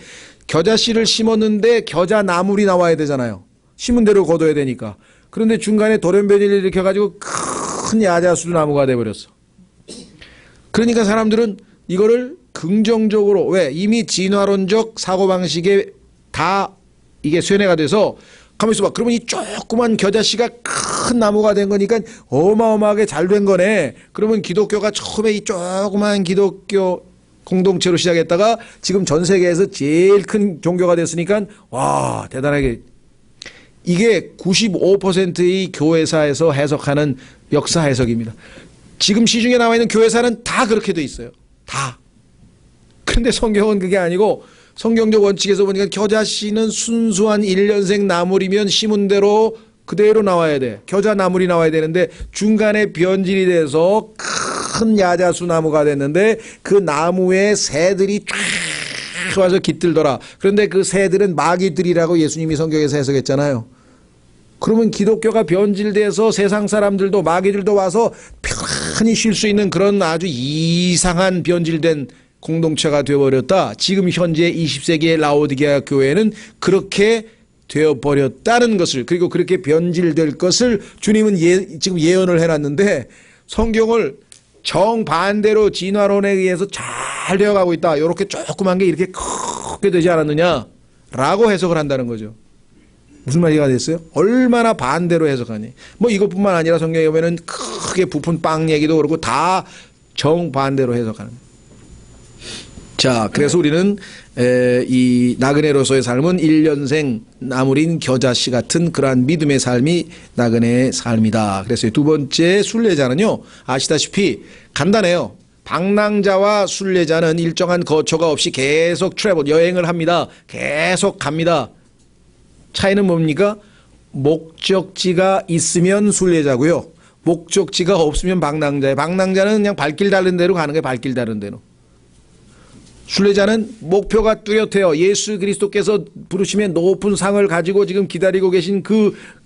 겨자씨를 심었는데 겨자나물이 나와야 되잖아요. 심은 대로 거둬야 되니까. 그런데 중간에 돌연변이를 일으켜가지고 큰 야자수 나무가 돼버렸어. 그러니까 사람들은 이거를 긍정적으로 왜 이미 진화론적 사고방식에 다 이게 쇠뇌가 돼서 가만있어 봐. 그러면 이 조그만 겨자씨가 큰 나무가 된 거니까 어마어마하게 잘 된 거네. 그러면 기독교가 처음에 이 조그만 기독교 공동체로 시작했다가 지금 전 세계에서 제일 큰 종교가 됐으니까 와 대단하게 이게 95%의 교회사에서 해석하는 역사 해석입니다. 지금 시중에 나와 있는 교회사는 다 그렇게 돼 있어요. 다. 그런데 성경은 그게 아니고 성경적 원칙에서 보니까 겨자씨는 순수한 1년생 나물이면 심은 대로 그대로 나와야 돼. 겨자 나물이 나와야 되는데 중간에 변질이 돼서 큰 야자수 나무가 됐는데 그 나무에 새들이 쫙 와서 깃들더라. 그런데 그 새들은 마귀들이라고 예수님이 성경에서 해석했잖아요. 그러면 기독교가 변질돼서 세상 사람들도 마귀들도 와서 편히 쉴 수 있는 그런 아주 이상한 변질된 공동체가 되어버렸다. 지금 현재 20세기의 라오디게아 교회는 그렇게 되어버렸다는 것을, 그리고 그렇게 변질될 것을 주님은 지금 예언을 해놨는데 성경을 정반대로 진화론에 의해서 잘 되어가고 있다. 이렇게 조그만 게 이렇게 크게 되지 않았느냐라고 해석을 한다는 거죠. 무슨 말이 됐어요? 얼마나 반대로 해석하니. 뭐 이것뿐만 아니라 성경에 보면은 크게 부푼 빵 얘기도 그렇고 다 정반대로 해석하는. 자, 그래서 우리는 이 나그네로서의 삶은 1년생 나물인 겨자씨 같은 그러한 믿음의 삶이 나그네의 삶이다. 그래서 두 번째 순례자는요, 아시다시피 간단해요. 방랑자와 순례자는 일정한 거처가 없이 계속 여행을 합니다. 계속 갑니다. 차이는 뭡니까? 목적지가 있으면 순례자고요. 목적지가 없으면 방랑자예요. 방랑자는 그냥 발길 다른 데로 가는 거예요. 발길 다른 데로. 순례자는 목표가 뚜렷해요. 예수 그리스도께서 부르심의 높은 상을 가지고 지금 기다리고 계신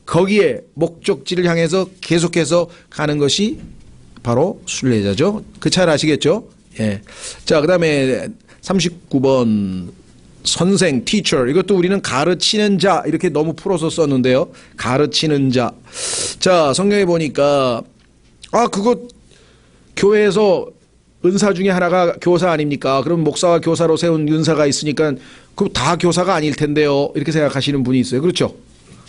거기에 목적지를 향해서 계속해서 가는 것이 바로 순례자죠. 그 차이를 아시겠죠? 예. 자, 그 다음에 39번 선생, teacher. 이것도 우리는 가르치는 자 이렇게 너무 풀어서 썼는데요. 가르치는 자. 자, 성경에 보니까 그거 교회에서 은사 중에 하나가 교사 아닙니까? 그럼 목사와 교사로 세운 은사가 있으니까 그럼 다 교사가 아닐 텐데요. 이렇게 생각하시는 분이 있어요. 그렇죠?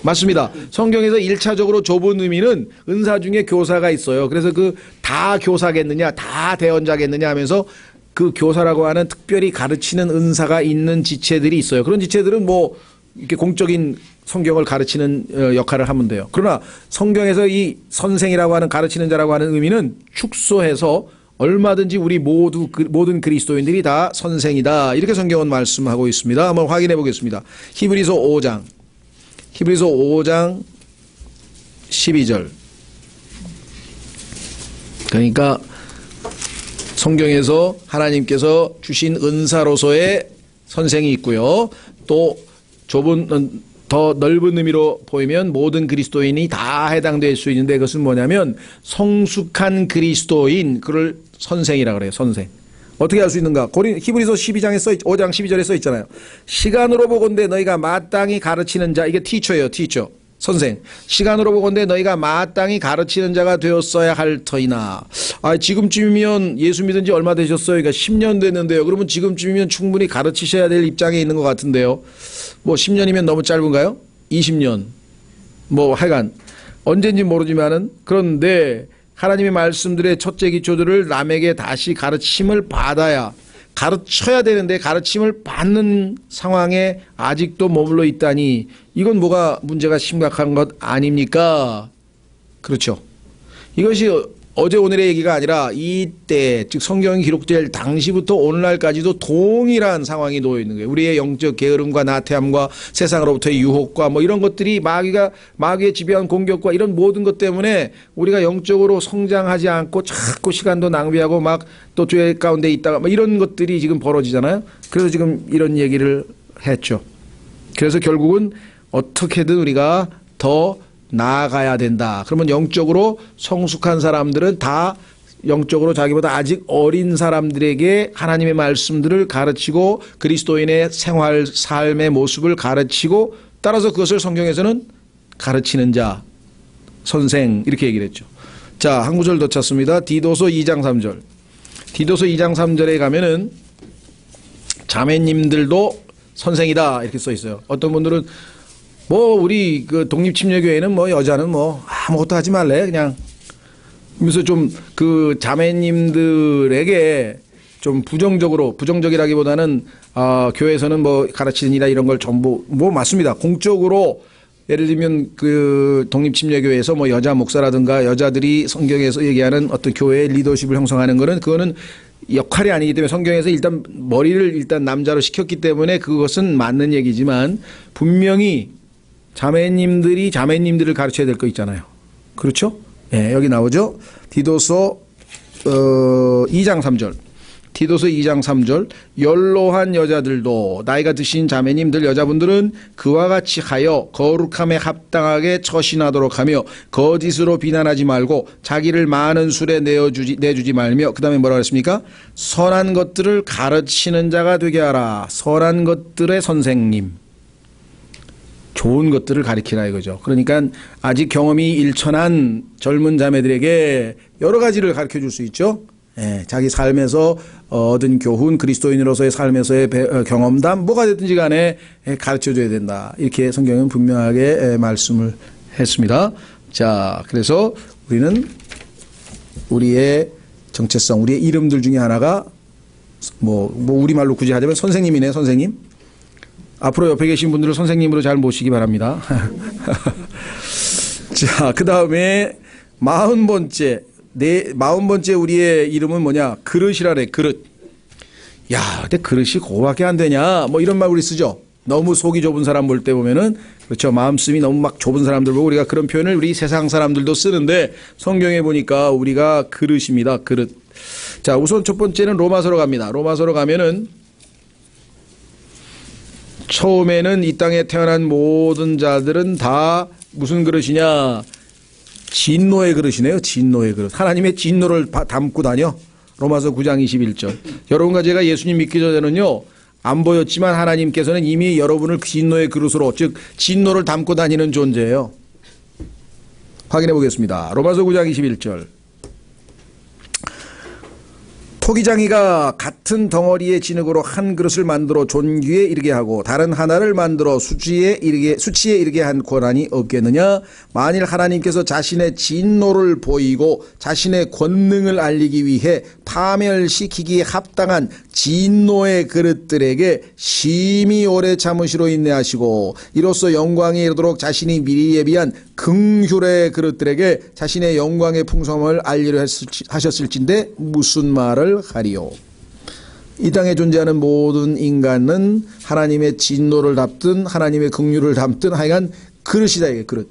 맞습니다. 성경에서 1차적으로 좁은 의미는 은사 중에 교사가 있어요. 그래서 다 교사겠느냐, 다 대언자겠느냐 하면서 그 교사라고 하는 특별히 가르치는 은사가 있는 지체들이 있어요. 그런 지체들은 뭐 이렇게 공적인 성경을 가르치는 역할을 하면 돼요. 그러나 성경에서 이 선생이라고 하는 가르치는 자라고 하는 의미는 축소해서 얼마든지 우리 모든 그리스도인들이 다 선생이다. 이렇게 성경은 말씀하고 있습니다. 한번 확인해 보겠습니다. 히브리서 5장 12절. 그러니까 성경에서 하나님께서 주신 은사로서의 선생이 있고요. 또 더 넓은 의미로 보이면 모든 그리스도인이 다 해당될 수 있는데 그것은 뭐냐면 성숙한 그리스도인, 그를 선생이라고 그래요. 선생. 어떻게 할 수 있는가? 히브리서 5장 12절에 써 있잖아요. 시간으로 보건대 너희가 마땅히 가르치는 자, 이게 티처예요. 티처. 선생. 시간으로 보건대 너희가 마땅히 가르치는 자가 되었어야 할 터이나. 지금쯤이면 예수 믿은 지 얼마 되셨어요? 그러니까 10년 됐는데요. 그러면 지금쯤이면 충분히 가르치셔야 될 입장에 있는 것 같은데요. 뭐 10년이면 너무 짧은가요? 20년. 뭐 하여간 언제인지 모르지만은, 그런데 하나님의 말씀들의 첫째 기초들을 남에게 다시 가르침을 받아야, 가르쳐야 되는데 가르침을 받는 상황에 아직도 머물러 있다니 이건 뭐가 문제가 심각한 것 아닙니까? 그렇죠. 이것이 어제 오늘의 얘기가 아니라 이때, 즉 성경이 기록될 당시부터 오늘날까지도 동일한 상황이 놓여 있는 거예요. 우리의 영적 게으름과 나태함과 세상으로부터의 유혹과 뭐 이런 것들이 마귀의 지배한 공격과 이런 모든 것 때문에 우리가 영적으로 성장하지 않고 자꾸 시간도 낭비하고 막 또 죄 가운데 있다가 뭐 이런 것들이 지금 벌어지잖아요. 그래서 지금 이런 얘기를 했죠. 그래서 결국은 어떻게든 우리가 더 나아가야 된다. 그러면 영적으로 성숙한 사람들은 다 영적으로 자기보다 아직 어린 사람들에게 하나님의 말씀들을 가르치고 그리스도인의 생활, 삶의 모습을 가르치고, 따라서 그것을 성경에서는 가르치는 자, 선생 이렇게 얘기를 했죠. 자, 한 구절 더 찾습니다. 디도서 2장 3절. 디도서 2장 3절에 가면은 자매님들도 선생이다 이렇게 써 있어요. 어떤 분들은 우리 독립침례교회는 여자는 아무것도 하지 말래 그냥. 그래서 좀 자매님들에게 좀 부정적이라기보다는 교회에서는 가르치는 이라 이런 걸 전부 맞습니다. 공적으로 예를 들면 그 독립침례교회에서 뭐 여자 목사라든가 여자들이 성경에서 얘기하는 어떤 교회의 리더십을 형성하는 거는 그거는 역할이 아니기 때문에 성경에서 일단 머리를 일단 남자로 시켰기 때문에 그것은 맞는 얘기지만 분명히 자매님들이 자매님들을 가르쳐야 될 거 있잖아요. 그렇죠? 예, 여기 나오죠. 디도서 2장 3절. 디도서 2장 3절. 연로한 여자들도 나이가 드신 자매님들 여자분들은 그와 같이 하여 거룩함에 합당하게 처신하도록 하며 거짓으로 비난하지 말고 자기를 많은 술에 내주지 말며 그다음에 뭐라고 했습니까? 선한 것들을 가르치는 자가 되게 하라. 선한 것들의 선생님. 좋은 것들을 가르치라 이거죠. 그러니까 아직 경험이 일천한 젊은 자매들에게 여러 가지를 가르쳐 줄 수 있죠. 예, 자기 삶에서 얻은 교훈, 그리스도인으로서의 삶에서의 경험담, 뭐가 됐든지 간에 가르쳐 줘야 된다. 이렇게 성경은 분명하게 말씀을 했습니다. 자, 그래서 우리는 우리의 정체성, 우리의 이름들 중에 하나가 뭐 우리말로 굳이 하자면 선생님이네, 선생님. 앞으로 옆에 계신 분들을 선생님으로 잘 모시기 바랍니다. 자, 그 다음에 40번째 우리의 이름은 뭐냐? 그릇이라래, 그릇. 야, 근데 그릇이 그거밖에 안 되냐? 뭐 이런 말 우리 쓰죠. 너무 속이 좁은 사람 볼 때 보면은, 그렇죠. 마음씀이 너무 막 좁은 사람들 보고 우리가 그런 표현을 우리 세상 사람들도 쓰는데 성경에 보니까 우리가 그릇입니다. 그릇. 자, 우선 첫 번째는 로마서로 갑니다. 로마서로 가면은 처음에는 이 땅에 태어난 모든 자들은 다 무슨 그릇이냐? 진노의 그릇이네요. 진노의 그릇. 하나님의 진노를 담고 다녀. 로마서 9장 21절. 여러분과 제가 예수님 믿기 전에는요. 안 보였지만 하나님께서는 이미 여러분을 진노의 그릇으로 즉 진노를 담고 다니는 존재예요. 확인해 보겠습니다. 로마서 9장 21절. 토기장이가 같은 덩어리의 진흙으로 한 그릇을 만들어 존귀에 이르게 하고 다른 하나를 만들어 수치에 이르게 한 권한이 없겠느냐? 만일 하나님께서 자신의 진노를 보이고 자신의 권능을 알리기 위해 파멸시키기에 합당한 진노의 그릇들에게 심히 오래 참으시로 인내하시고 이로써 영광에 이르도록 자신이 미리 예비한 긍휼의 그릇들에게 자신의 영광의 풍성함을 알리려 하셨을진데 무슨 말을 하리요. 이 땅에 존재하는 모든 인간은 하나님의 진노를 담든 하나님의 긍휼을 담든 하여간 그릇이다. 이게 그릇.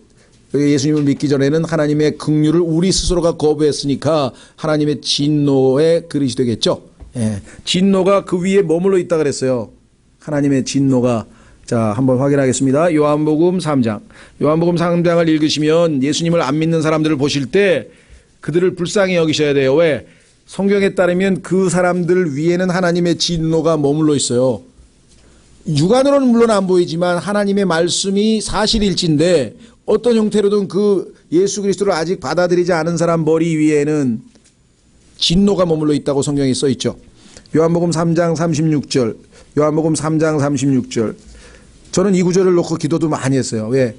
예수님을 믿기 전에는 하나님의 긍휼을 우리 스스로가 거부했으니까 하나님의 진노의 그릇이 되겠죠. 예. 진노가 그 위에 머물러 있다 그랬어요. 하나님의 진노가. 자, 한번 확인하겠습니다. 요한복음 3장. 요한복음 3장을 읽으시면 예수님을 안 믿는 사람들을 보실 때 그들을 불쌍히 여기셔야 돼요. 왜? 성경에 따르면 그 사람들 위에는 하나님의 진노가 머물러 있어요. 육안으로는 물론 안 보이지만 하나님의 말씀이 사실일진데 어떤 형태로든 그 예수 그리스도를 아직 받아들이지 않은 사람 머리 위에는 진노가 머물러 있다고 성경에 써 있죠. 요한복음 3장 36절. 요한복음 3장 36절. 저는 이 구절을 놓고 기도도 많이 했어요. 왜?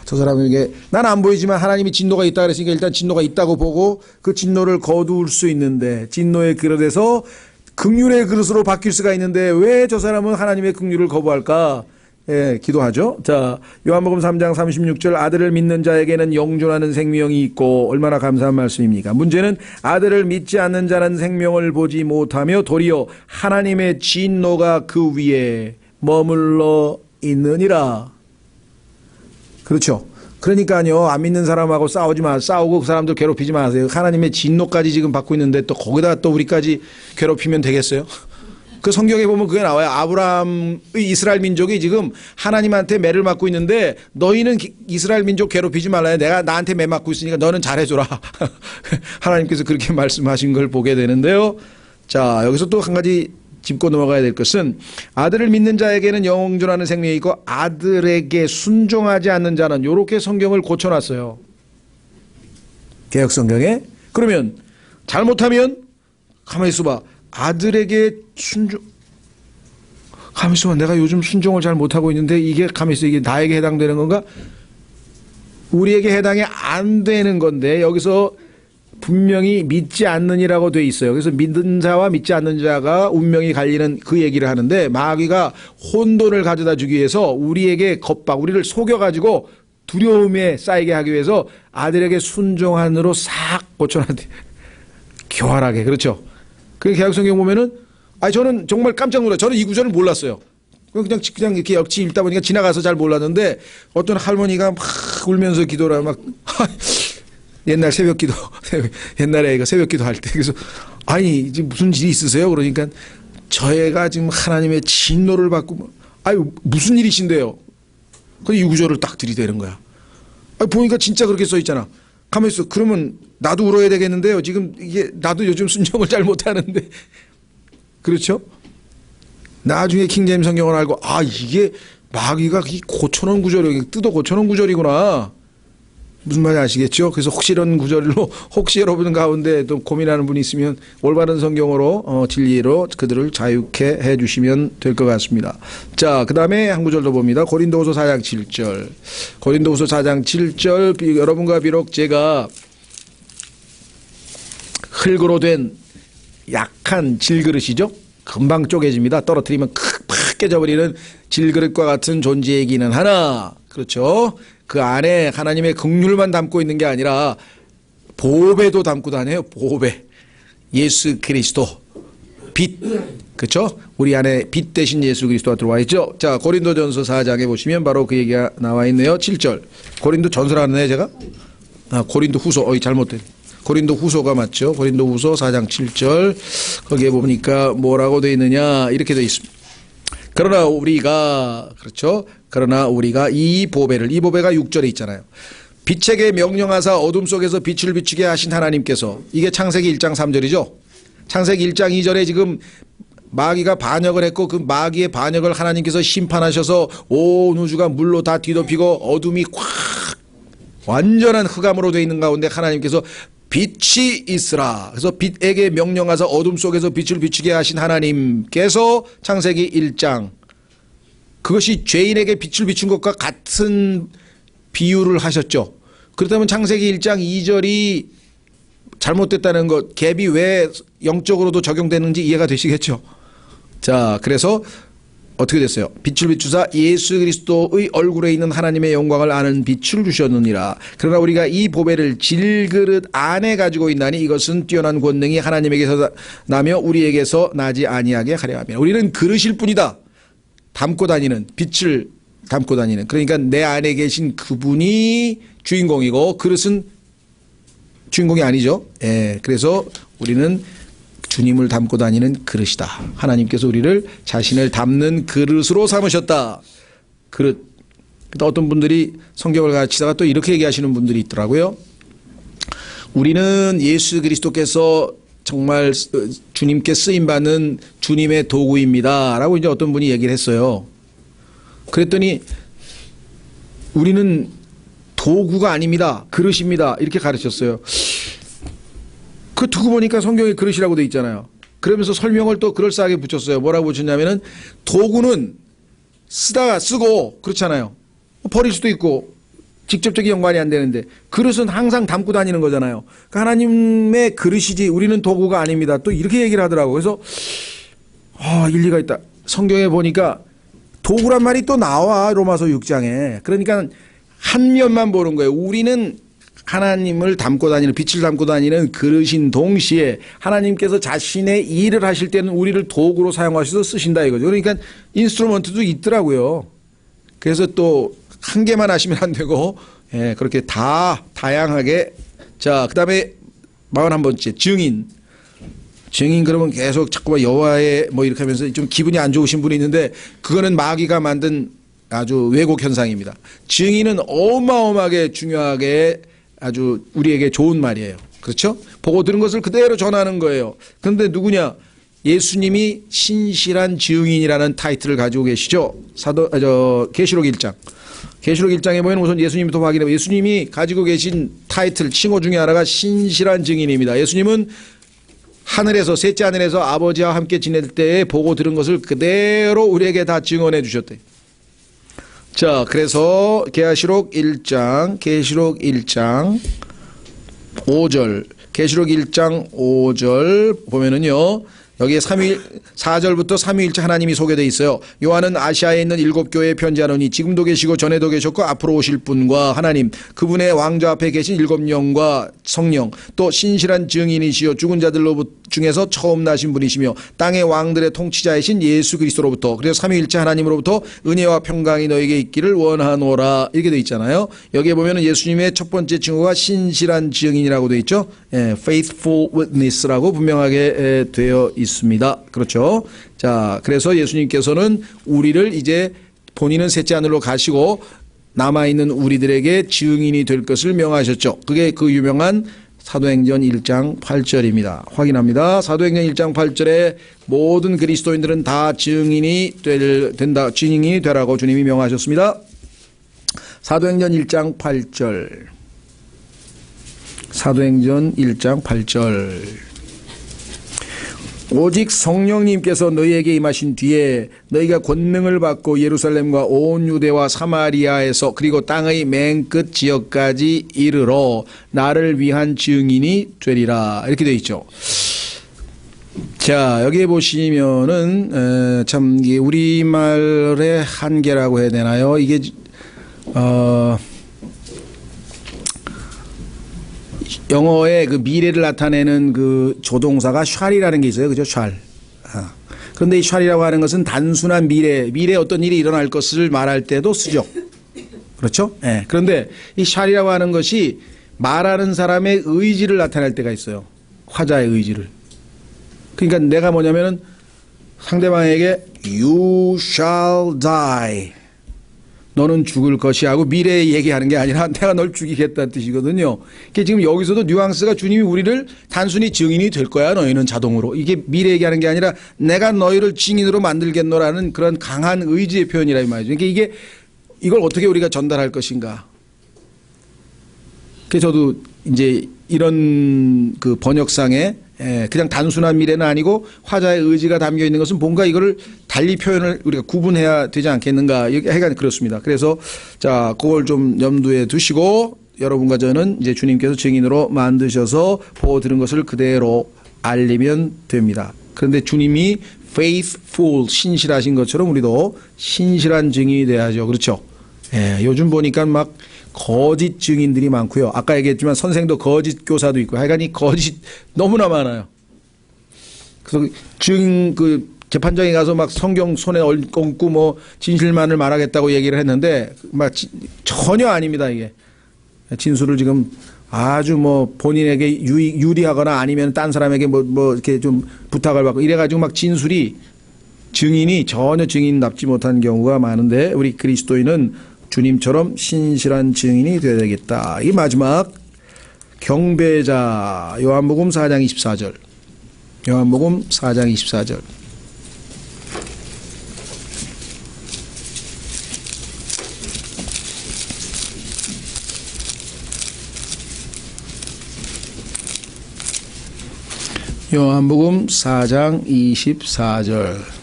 저 사람에게 난 안 보이지만 하나님이 진노가 있다 그랬으니까 일단 진노가 있다고 보고 그 진노를 거두을 수 있는데 진노의 그릇에서 긍휼의 그릇으로 바뀔 수가 있는데 왜 저 사람은 하나님의 긍휼을 거부할까? 예, 기도하죠. 자, 요한복음 3장 36절 아들을 믿는 자에게는 영존하는 생명이 있고 얼마나 감사한 말씀입니까? 문제는 아들을 믿지 않는 자는 생명을 보지 못하며 도리어 하나님의 진노가 그 위에 머물러 있느니라. 그렇죠. 그러니까요, 안 믿는 사람하고 싸우고 그 사람들 괴롭히지 마세요. 하나님의 진노까지 지금 받고 있는데 또 거기다 또 우리까지 괴롭히면 되겠어요? 그 성경에 보면 그게 나와요. 아브라함의 이스라엘 민족이 지금 하나님한테 매를 맞고 있는데 너희는 이스라엘 민족 괴롭히지 말라. 내가 나한테 매 맞고 있으니까 너는 잘해줘라. 하나님께서 그렇게 말씀하신 걸 보게 되는데요. 자, 여기서 또 한 가지 짚고 넘어가야 될 것은 아들을 믿는 자에게는 영존하는 생명이 있고 아들에게 순종하지 않는 자는 이렇게 성경을 고쳐놨어요. 개혁성경에. 그러면 잘못하면 가만히 있어봐. 아들에게 가만히 있어봐. 내가 요즘 순종을 잘 못하고 있는데 이게 가만히 있어. 이게 나에게 해당되는 건가? 우리에게 해당이 안 되는 건데 여기서 분명히 믿지 않느니라고 돼 있어요. 그래서 믿는 자와 믿지 않는 자가 운명이 갈리는 그 얘기를 하는데, 마귀가 혼돈을 가져다 주기 위해서 우리에게 우리를 속여가지고 두려움에 쌓이게 하기 위해서 아들에게 순종한으로 싹 고쳐놨대. 교활하게. 그렇죠. 그 개혁성경 보면은, 저는 정말 깜짝 놀랐어요. 저는 이 구절을 몰랐어요. 그냥 이렇게 역치 읽다 보니까 지나가서 잘 몰랐는데, 어떤 할머니가 막 울면서 기도를 하면 옛날 새벽기도, 옛날에 이거 새벽기도 할 때, 그래서 지금 무슨 일이 있으세요? 그러니까 저희가 지금 하나님의 진노를 받고, 무슨 일이신데요? 근데 이 구절을 딱 들이대는 거야. 보니까 진짜 그렇게 써 있잖아. 가만히 있어. 그러면 나도 울어야 되겠는데요. 지금 이게 나도 요즘 순종을 잘 못하는데. 그렇죠? 나중에 킹제임 성경을 알고, 이게 마귀가 고쳐놓은 구절이, 뜯어 고쳐놓은 구절이구나. 무슨 말인지 아시겠죠? 그래서 혹시 이런 구절로, 혹시 여러분 가운데 또 고민하는 분이 있으면 올바른 성경으로, 진리로 그들을 자유케 해 주시면 될 것 같습니다. 자, 그 다음에 한 구절 더 봅니다. 고린도후서 4장 7절. 고린도후서 4장 7절. 여러분과 비록 제가 흙으로 된 약한 질그릇이죠? 금방 쪼개집니다. 떨어뜨리면 팍 깨져버리는 질그릇과 같은 존재이기는 하나. 그렇죠? 그 안에 하나님의 긍휼만 담고 있는 게 아니라 보배도 담고 다녀요. 보배. 예수 그리스도. 빛. 그렇죠? 우리 안에 빛 대신 예수 그리스도가 들어와 있죠. 자, 고린도전서 4장에 보시면 바로 그 얘기가 나와 있네요. 7절. 고린도전서라 하네 제가? 고린도후서. 잘못된. 고린도후서가 맞죠. 고린도후서 4장 7절. 거기에 보니까 뭐라고 되어 있느냐 이렇게 되어 있습니다. 그러나 우리가 이 보배가 6절에 있잖아요. 빛에게 명령하사 어둠 속에서 빛을 비추게 하신 하나님께서, 이게 창세기 1장 3절이죠. 창세기 1장 2절에 지금 마귀가 반역을 했고, 그 마귀의 반역을 하나님께서 심판하셔서 온 우주가 물로 다 뒤덮이고 어둠이 콱 완전한 흑암으로 되어 있는 가운데 하나님께서 빛이 있으라. 그래서 빛에게 명령하사 어둠 속에서 빛을 비추게 하신 하나님께서 창세기 1장, 그것이 죄인에게 빛을 비춘 것과 같은 비유를 하셨죠. 그렇다면 창세기 1장 2절이 잘못됐다는 것, 갭이 왜 영적으로도 적용되는지 이해가 되시겠죠. 자, 그래서 어떻게 됐어요? 빛을 비추사 예수 그리스도의 얼굴에 있는 하나님의 영광을 아는 빛을 주셨느니라. 그러나 우리가 이 보배를 질그릇 안에 가지고 있나니 이것은 뛰어난 권능이 하나님에게서 나며 우리에게서 나지 아니하게 하려 함이라. 우리는 그릇일 뿐이다. 담고 다니는, 빛을 담고 다니는. 그러니까 내 안에 계신 그분이 주인공이고 그릇은 주인공이 아니죠. 그래서 우리는 주님을 담고 다니는 그릇이다. 하나님께서 우리를 자신을 담는 그릇으로 삼으셨다. 그릇. 어떤 분들이 성경을 가르치다가 또 이렇게 얘기하시는 분들이 있더라고요. 우리는 예수 그리스도께서 정말 주님께 쓰임받는 주님의 도구입니다. 라고 이제 어떤 분이 얘기를 했어요. 그랬더니 우리는 도구가 아닙니다. 그릇입니다. 이렇게 가르쳤어요. 그 두고 보니까 성경에 그릇이라고 돼 있잖아요. 그러면서 설명을 또 그럴싸하게 붙였어요. 뭐라고 붙였냐면은 도구는 쓰고 그렇잖아요. 버릴 수도 있고 직접적인 연관이 안 되는데 그릇은 항상 담고 다니는 거잖아요. 그러니까 하나님의 그릇이지 우리는 도구가 아닙니다. 또 이렇게 얘기를 하더라고요. 그래서 일리가 있다. 성경에 보니까 도구란 말이 또 나와. 로마서 6장에. 그러니까 한 면만 보는 거예요. 우리는 하나님을 담고 다니는, 빛을 담고 다니는 그릇인 동시에 하나님께서 자신의 일을 하실 때는 우리를 도구로 사용하셔서 쓰신다 이거죠. 그러니까 인스트루먼트도 있더라고요. 그래서 또 한 개만 하시면 안 되고 그렇게 다양하게. 자, 그 다음에 41번째 증인. 그러면 계속 자꾸만 여호와의 이렇게 하면서 좀 기분이 안 좋으신 분이 있는데 그거는 마귀가 만든 아주 왜곡 현상입니다. 증인은 어마어마하게 중요하게 아주 우리에게 좋은 말이에요. 그렇죠? 보고 들은 것을 그대로 전하는 거예요. 그런데 누구냐? 예수님이 신실한 증인이라는 타이틀을 가지고 계시죠. 계시록 1장. 계시록 1장에 보면 우선 예수님부터 확인해보면 예수님이 가지고 계신 타이틀, 칭호 중에 하나가 신실한 증인입니다. 예수님은 하늘에서, 셋째 하늘에서 아버지와 함께 지낼 때에 보고 들은 것을 그대로 우리에게 다 증언해 주셨대요. 자, 그래서 계시록 1장 5절, 계시록 1장 5절 보면은요, 여기에 4절부터 삼위일체 하나님이 소개되어 있어요. 요한은 아시아에 있는 7교회에 편지하노니 지금도 계시고 전에도 계셨고 앞으로 오실 분과 하나님, 그분의 왕좌 앞에 계신 7영과 성령, 또 신실한 증인이시요 죽은 자들 중에서 처음 나신 분이시며 땅의 왕들의 통치자이신 예수 그리스도로부터, 그래서 삼위일체 하나님으로부터 은혜와 평강이 너에게 있기를 원하노라, 이렇게 되어 있잖아요. 여기에 보면은 예수님의 첫 번째 칭호가 신실한 증인이라고 되어 있죠. faithful witness라고 분명하게 되어 있습니다. 그렇죠. 자, 그래서 예수님께서는 우리를 이제 본인은 셋째 하늘로 가시고 남아있는 우리들에게 증인이 될 것을 명하셨죠. 그게 그 유명한 사도행전 1장 8절입니다. 확인합니다. 사도행전 1장 8절에 모든 그리스도인들은 다 증인이 되라고 주님이 명하셨습니다. 사도행전 1장 8절. 사도행전 1장 8절. 오직 성령님께서 너희에게 임하신 뒤에 너희가 권능을 받고 예루살렘과 온 유대와 사마리아에서 그리고 땅의 맨 끝 지역까지 이르러 나를 위한 증인이 되리라, 이렇게 되어 있죠. 자, 여기에 보시면은 참 이게 우리말의 한계라고 해야 되나요? 이게 영어의 그 미래를 나타내는 그 조동사가 샬이라는 게 있어요. 그죠? 샬. 그런데 이 샬이라고 하는 것은 단순한 미래에 어떤 일이 일어날 것을 말할 때도 쓰죠. 그렇죠? 예. 그런데 이 샬이라고 하는 것이 말하는 사람의 의지를 나타낼 때가 있어요. 화자의 의지를. 그러니까 내가 뭐냐면은 상대방에게 you shall die. 너는 죽을 것이야 하고 미래에 얘기하는 게 아니라 내가 널 죽이겠다는 뜻이거든요. 그러니까 지금 여기서도 뉘앙스가 주님이 우리를 단순히 증인이 될 거야 너희는 자동으로, 이게 미래 얘기하는 게 아니라 내가 너희를 증인으로 만들겠노라는 그런 강한 의지의 표현이라 이 말이죠. 그러니까 이걸 어떻게 우리가 전달할 것인가. 그래서 저도 이제 이런 그 번역상에 그냥 단순한 미래는 아니고 화자의 의지가 담겨 있는 것은 뭔가 이거를 달리 표현을 우리가 구분해야 되지 않겠는가, 하여간 그렇습니다. 그래서 자, 그걸 좀 염두에 두시고 여러분과 저는 이제 주님께서 증인으로 만드셔서 보고 들은 것을 그대로 알리면 됩니다. 그런데 주님이 faithful, 신실하신 것처럼 우리도 신실한 증인이 돼야죠. 그렇죠? 요즘 보니까 막 거짓 증인들이 많고요. 아까 얘기했지만 선생도 거짓 교사도 있고, 하여간 이 거짓 너무나 많아요. 그래서 그 재판장에 가서 막 성경 손에 얹고 뭐 진실만을 말하겠다고 얘기를 했는데 막 전혀 아닙니다. 이게 진술을 지금 아주 뭐 본인에게 유리하거나 아니면 딴 사람에게 뭐 이렇게 좀 부탁을 받고 이래가지고 막 증인이 전혀 증인답지 못한 경우가 많은데, 우리 그리스도인은 주님처럼 신실한 증인이 되어야 되겠다. 이 마지막 경배자, 요한복음 4장 24절. 요한복음 4장 24절. 요한복음 4장 24절.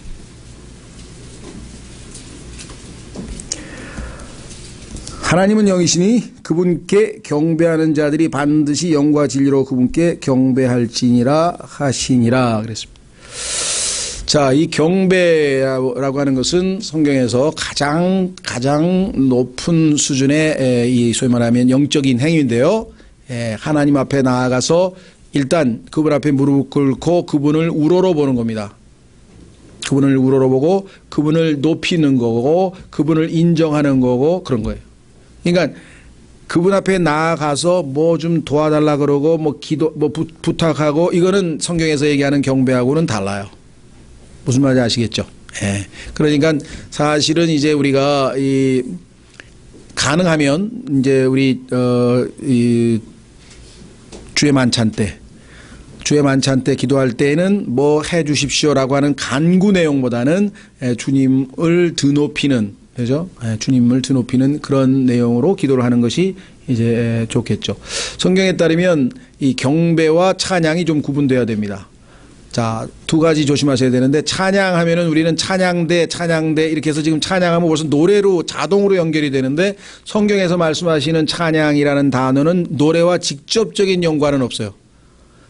하나님은 영이시니 그분께 경배하는 자들이 반드시 영과 진리로 그분께 경배할지니라 하시니라 그랬습니다. 자, 이 경배라고 하는 것은 성경에서 가장 높은 수준의 이 소위 말하면 영적인 행위인데요. 하나님 앞에 나아가서 일단 그분 앞에 무릎 꿇고 그분을 우러러 보는 겁니다. 그분을 우러러 보고 그분을 높이는 거고 그분을 인정하는 거고 그런 거예요. 그러니까 그분 앞에 나아가서 뭐 좀 도와달라 그러고 뭐 부탁하고, 이거는 성경에서 얘기하는 경배하고는 달라요. 무슨 말인지 아시겠죠? 그러니까 사실은 이제 우리가 가능하면 이제 우리 이 주의 만찬 때 기도할 때는 뭐 해 주십시오라고 하는 간구 내용보다는 주님을 드높이는, 그죠? 주님을 드높이는 그런 내용으로 기도를 하는 것이 이제 좋겠죠. 성경에 따르면 이 경배와 찬양이 좀 구분돼야 됩니다. 자, 두 가지 조심하셔야 되는데 찬양하면은 우리는 찬양대 이렇게 해서 지금 찬양하면 벌써 노래로 자동으로 연결이 되는데 성경에서 말씀하시는 찬양이라는 단어는 노래와 직접적인 연관은 없어요.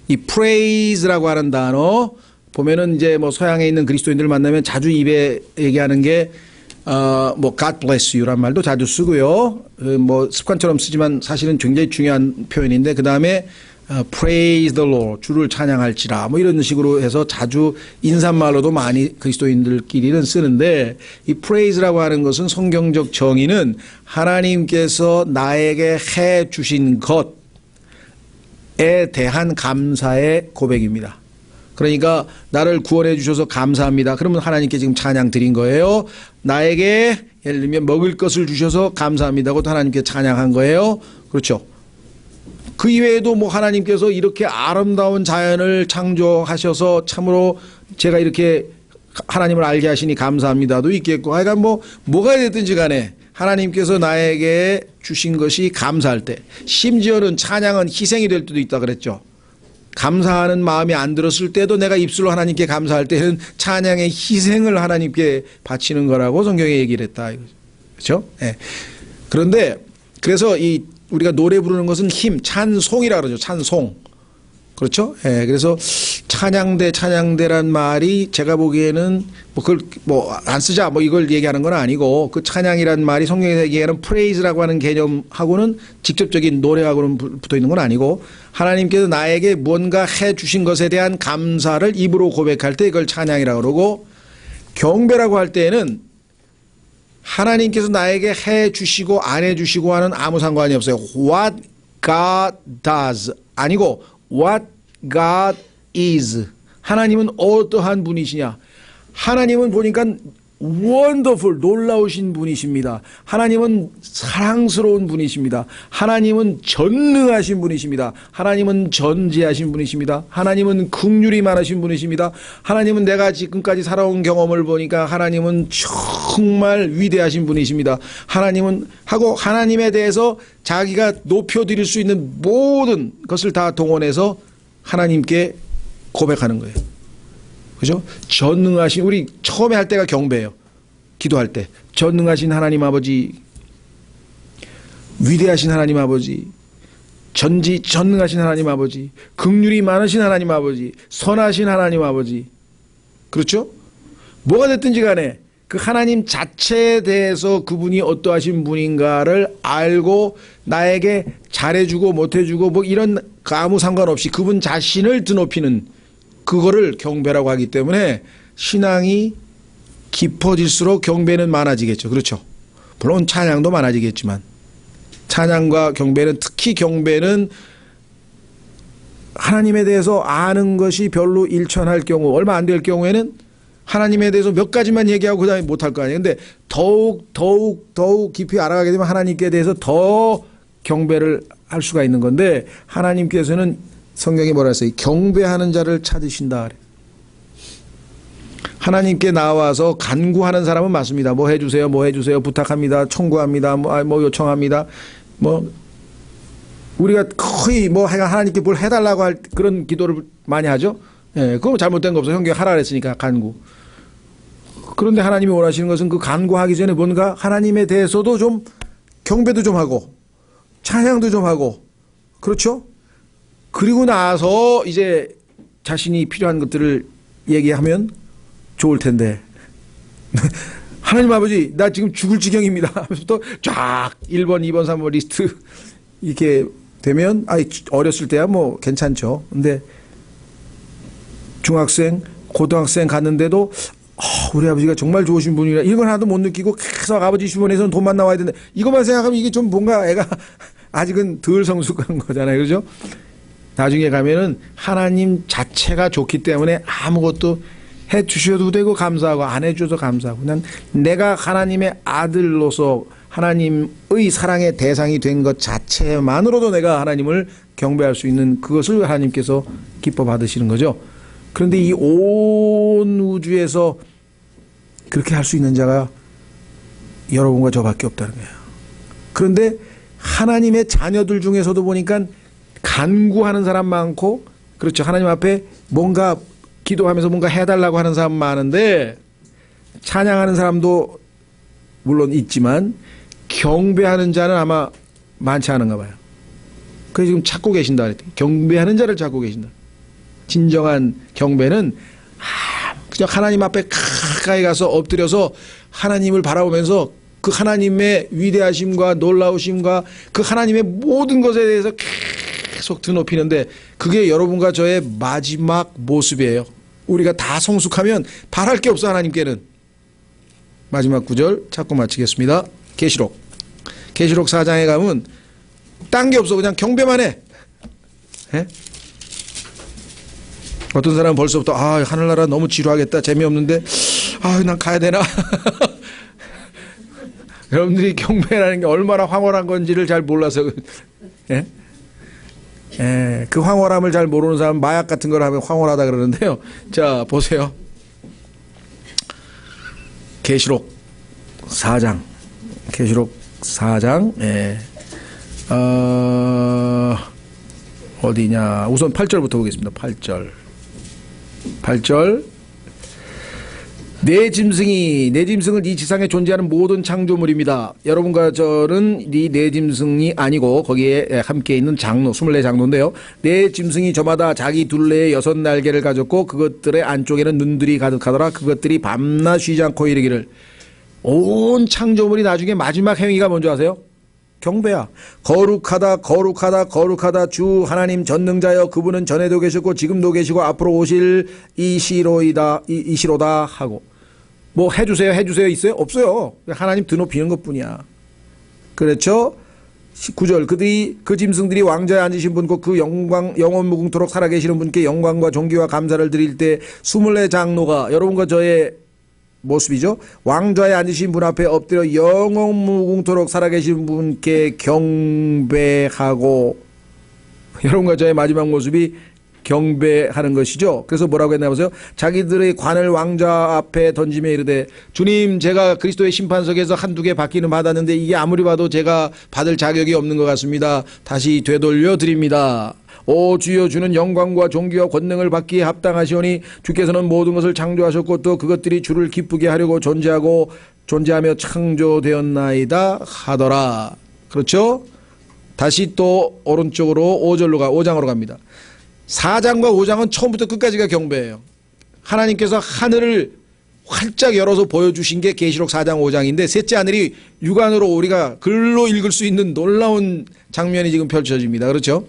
이 praise라고 하는 단어 보면은 이제 뭐 서양에 있는 그리스도인들을 만나면 자주 입에 얘기하는 게 뭐 God bless you란 말도 자주 쓰고요. 뭐 습관처럼 쓰지만 사실은 굉장히 중요한 표현인데 그 다음에 praise the Lord 주를 찬양할지라 뭐 이런 식으로 해서 자주 인사말로도 많이 그리스도인들끼리는 쓰는데 이 praise라고 하는 것은 성경적 정의는 하나님께서 나에게 해 주신 것에 대한 감사의 고백입니다. 그러니까 나를 구원해 주셔서 감사합니다. 그러면 하나님께 지금 찬양 드린 거예요. 나에게 예를 들면 먹을 것을 주셔서 감사합니다. 그것도 하나님께 찬양한 거예요. 그렇죠. 그 이외에도 뭐 하나님께서 이렇게 아름다운 자연을 창조하셔서 참으로 제가 이렇게 하나님을 알게 하시니 감사합니다도 있겠고 하여간 뭐가 됐든지 간에 하나님께서 나에게 주신 것이 감사할 때 심지어는 찬양은 희생이 될 때도 있다 그랬죠. 감사하는 마음이 안 들었을 때도 내가 입술로 하나님께 감사할 때는 찬양의 희생을 하나님께 바치는 거라고 성경에 얘기를 했다. 그렇죠? 네. 그런데 그래서 우리가 노래 부르는 것은 찬송이라 그러죠. 찬송. 그렇죠? 예. 그래서 찬양대란 말이 제가 보기에는 그걸 안 쓰자 이걸 얘기하는 건 아니고 그 찬양이란 말이 성경에서 얘기하는 프레이즈라고 하는 개념하고는 직접적인 노래하고는 붙어 있는 건 아니고 하나님께서 나에게 뭔가 해 주신 것에 대한 감사를 입으로 고백할 때 이걸 찬양이라고 그러고 경배라고 할 때에는 하나님께서 나에게 해 주시고 안 해 주시고 하는 아무 상관이 없어요. What God does 아니고 What God is. 하나님은 어떠한 분이시냐. 하나님은 보니까 wonderful 놀라우신 분이십니다. 하나님은 사랑스러운 분이십니다. 하나님은 전능하신 분이십니다. 하나님은 전지하신 분이십니다. 하나님은 긍휼이 많으신 분이십니다. 하나님은 내가 지금까지 살아온 경험을 보니까 하나님은 정말 위대하신 분이십니다. 하나님에 대해서 자기가 높여드릴 수 있는 모든 것을 다 동원해서 하나님께 고백하는 거예요. 그죠? 전능하신, 우리 처음에 할 때가 경배예요. 기도할 때. 전능하신 하나님 아버지, 위대하신 하나님 아버지, 전능하신 하나님 아버지, 긍휼이 많으신 하나님 아버지, 선하신 하나님 아버지. 그렇죠? 뭐가 됐든지 간에 그 하나님 자체에 대해서 그분이 어떠하신 분인가를 알고 나에게 잘해주고 못해주고 이런 아무 상관없이 그분 자신을 드높이는 그거를 경배라고 하기 때문에 신앙이 깊어질수록 경배는 많아지겠죠. 그렇죠. 물론 찬양도 많아지겠지만 찬양과 경배는 특히 경배는 하나님에 대해서 아는 것이 별로 일천할 경우 얼마 안 될 경우에는 하나님에 대해서 몇 가지만 얘기하고 그다음에 못할 거 아니에요. 근데 더욱 깊이 알아가게 되면 하나님께 대해서 더 경배를 할 수가 있는 건데 하나님께서는 성경이 뭐라 했어요? 경배하는 자를 찾으신다 그래. 하나님께 나와서 간구하는 사람은 맞습니다. 뭐 해주세요, 부탁합니다, 청구합니다, 뭐 요청합니다. 우리가 거의 하나님께 뭘 해달라고 할 그런 기도를 많이 하죠. 예, 그거 잘못된 거 없어요. 성경에 하라 그랬으니까 간구. 그런데 하나님이 원하시는 것은 그 간구하기 전에 뭔가 하나님에 대해서도 좀 경배도 좀 하고 찬양도 좀 하고 그렇죠? 그리고 나서 이제 자신이 필요한 것들을 얘기하면 좋을 텐데 하나님 아버지 나 지금 죽을 지경입니다 하면서 또 쫙 1번 2번 3번 리스트 이렇게 되면 어렸을 때야 괜찮죠. 근데 중학생 고등학생 갔는데도 우리 아버지가 정말 좋으신 분이라 이런 건 하나도 못 느끼고 계속 아버지 주변에서는 돈만 나와야 된다. 이것만 생각하면 이게 좀 뭔가 애가 아직은 덜 성숙한 거잖아요. 그렇죠? 나중에 가면은 하나님 자체가 좋기 때문에 아무것도 해 주셔도 되고 감사하고 안 해 줘도 감사하고 그냥 내가 하나님의 아들로서 하나님의 사랑의 대상이 된 것 자체만으로도 내가 하나님을 경배할 수 있는 그것을 하나님께서 기뻐 받으시는 거죠. 그런데 이 온 우주에서 그렇게 할 수 있는 자가 여러분과 저밖에 없다는 거예요. 그런데 하나님의 자녀들 중에서도 보니까 간구하는 사람 많고 그렇죠. 하나님 앞에 뭔가 기도하면서 뭔가 해달라고 하는 사람 많은데 찬양하는 사람도 물론 있지만 경배하는 자는 아마 많지 않은가 봐요. 그래서 지금 찾고 계신다 그랬더니 경배하는 자를 찾고 계신다. 진정한 경배는 그냥 하나님 앞에 가까이 가서 엎드려서 하나님을 바라보면서 그 하나님의 위대하심과 놀라우심과 그 하나님의 모든 것에 대해서 계속 드높이는데 그게 여러분과 저의 마지막 모습이에요. 우리가 다 성숙하면 바랄 게 없어 하나님께는. 마지막 구절 찾고 마치겠습니다. 계시록 4장에 가면 딴 게 없어. 그냥 경배만 해. 예? 어떤 사람은 벌써부터 하늘나라 너무 지루하겠다. 재미없는데 난 가야 되나. 여러분들이 경배라는 게 얼마나 황홀한 건지를 잘 몰라서 예? 예, 그 황홀함을 잘 모르는 사람은 마약 같은 걸 하면 황홀하다 그러는데요. 자 보세요. 계시록 4장 예. 어디냐. 우선 8절부터 보겠습니다. 8절 내 짐승은 이 지상에 존재하는 모든 창조물입니다. 여러분과 저는 이 내 짐승이 아니고 거기에 함께 있는 장로 24장로인데요. 내 짐승이 저마다 자기 둘레에 6날개를 가졌고 그것들의 안쪽에는 눈들이 가득하더라. 그것들이 밤낮 쉬지 않고 이르기를. 온 창조물이 나중에 마지막 행위가 뭔지 아세요? 경배야. 거룩하다 주 하나님 전능자여 그분은 전에도 계셨고 지금도 계시고 앞으로 오실 이시로다 하고. 뭐 해주세요 있어요? 없어요. 하나님 드높이는 것뿐이야. 그렇죠? 9절 그 짐승들이 왕좌에 앉으신 분과 그 영원 무궁토록 살아계시는 분께 영광과 존귀와 감사를 드릴 때 24장로가 여러분과 저의 모습이죠. 왕좌에 앉으신 분 앞에 엎드려 영원 무궁토록 살아계신 분께 경배하고. 여러분과 저의 마지막 모습이 경배하는 것이죠. 그래서 뭐라고 했나 보세요. 자기들의 관을 왕좌 앞에 던지며 이르되 주님 제가 그리스도의 심판석에서 한두 개 받기는 받았는데 이게 아무리 봐도 제가 받을 자격이 없는 것 같습니다. 다시 되돌려 드립니다. 오 주여 주는 영광과 존귀와 권능을 받기에 합당하시오니 주께서는 모든 것을 창조하셨고 또 그것들이 주를 기쁘게 하려고 존재하며 창조되었나이다 하더라. 그렇죠? 다시 또 오른쪽으로 5장으로 갑니다. 4장과 5장은 처음부터 끝까지가 경배예요. 하나님께서 하늘을 활짝 열어서 보여주신 게 계시록 4장 5장인데 셋째 하늘이 육안으로 우리가 글로 읽을 수 있는 놀라운 장면이 지금 펼쳐집니다. 그렇죠?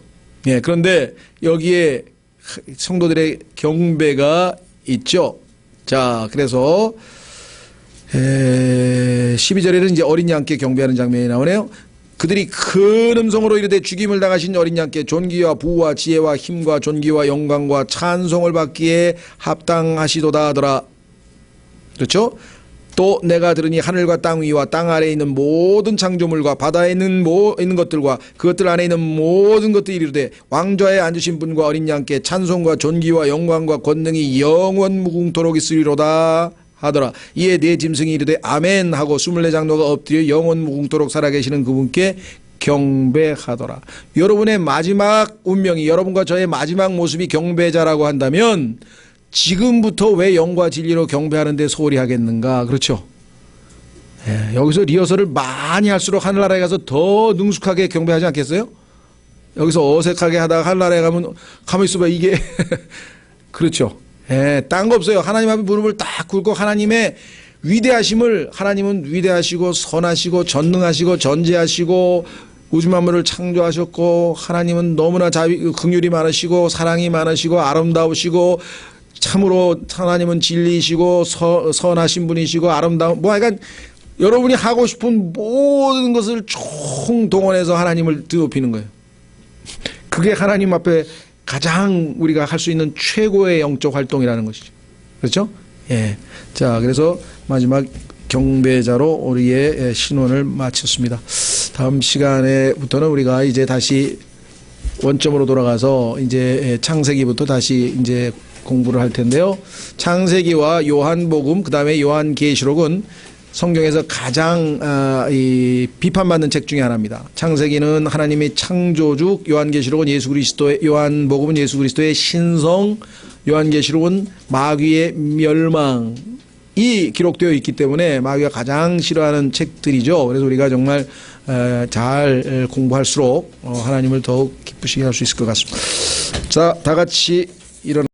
예, 그런데 여기에 성도들의 경배가 있죠. 자, 그래서 12절에는 이제 어린 양께 경배하는 장면이 나오네요. 그들이 큰 음성으로 이르되 죽임을 당하신 어린 양께 존귀와 부와 지혜와 힘과 존귀와 영광과 찬송을 받기에 합당하시도다 하더라. 그렇죠? 또 내가 들으니 하늘과 땅 위와 땅 아래에 있는 모든 창조물과 바다에 있는 것들과 그것들 안에 있는 모든 것들이 이르되 왕좌에 앉으신 분과 어린 양께 찬송과 존귀와 영광과 권능이 영원 무궁토록 있으리로다 하더라. 이에 네 짐승이 이르되 아멘 하고 24장로가 엎드려 영원 무궁토록 살아계시는 그분께 경배하더라. 여러분의 마지막 운명이 여러분과 저의 마지막 모습이 경배자라고 한다면 지금부터 왜 영과 진리로 경배하는데 소홀히 하겠는가. 그렇죠? 예, 여기서 리허설을 많이 할수록 하늘나라에 가서 더 능숙하게 경배하지 않겠어요? 여기서 어색하게 하다가 하늘나라에 가면 가만히 있어봐 이게 그렇죠. 예, 딴 거 없어요. 하나님 앞에 무릎을 딱 꿇고 하나님의 위대하심을 하나님은 위대하시고 선하시고 전능하시고 전지하시고 우주 만물을 창조하셨고 하나님은 너무나 긍휼이 많으시고 사랑이 많으시고 아름다우시고 참으로 하나님은 진리이시고 선하신 분이시고 아름다운 하여간 여러분이 하고 싶은 모든 것을 총동원해서 하나님을 드높이는 거예요. 그게 하나님 앞에 가장 우리가 할 수 있는 최고의 영적 활동이라는 것이죠. 그렇죠? 예. 자, 그래서 마지막 경배자로 우리의 신원을 마쳤습니다. 다음 시간에부터는 우리가 이제 다시 원점으로 돌아가서 이제 창세기부터 다시 이제 공부를 할 텐데요. 창세기와 요한복음, 그 다음에 요한계시록은 성경에서 가장 이 비판받는 책 중에 하나입니다. 창세기는 하나님의 창조주, 요한계시록은 예수 그리스도의, 요한복음은 예수 그리스도의 신성, 요한계시록은 마귀의 멸망이 기록되어 있기 때문에 마귀가 가장 싫어하는 책들이죠. 그래서 우리가 정말 잘 공부할수록 하나님을 더욱 기쁘시게 할 수 있을 것 같습니다. 자, 다 같이 일어나.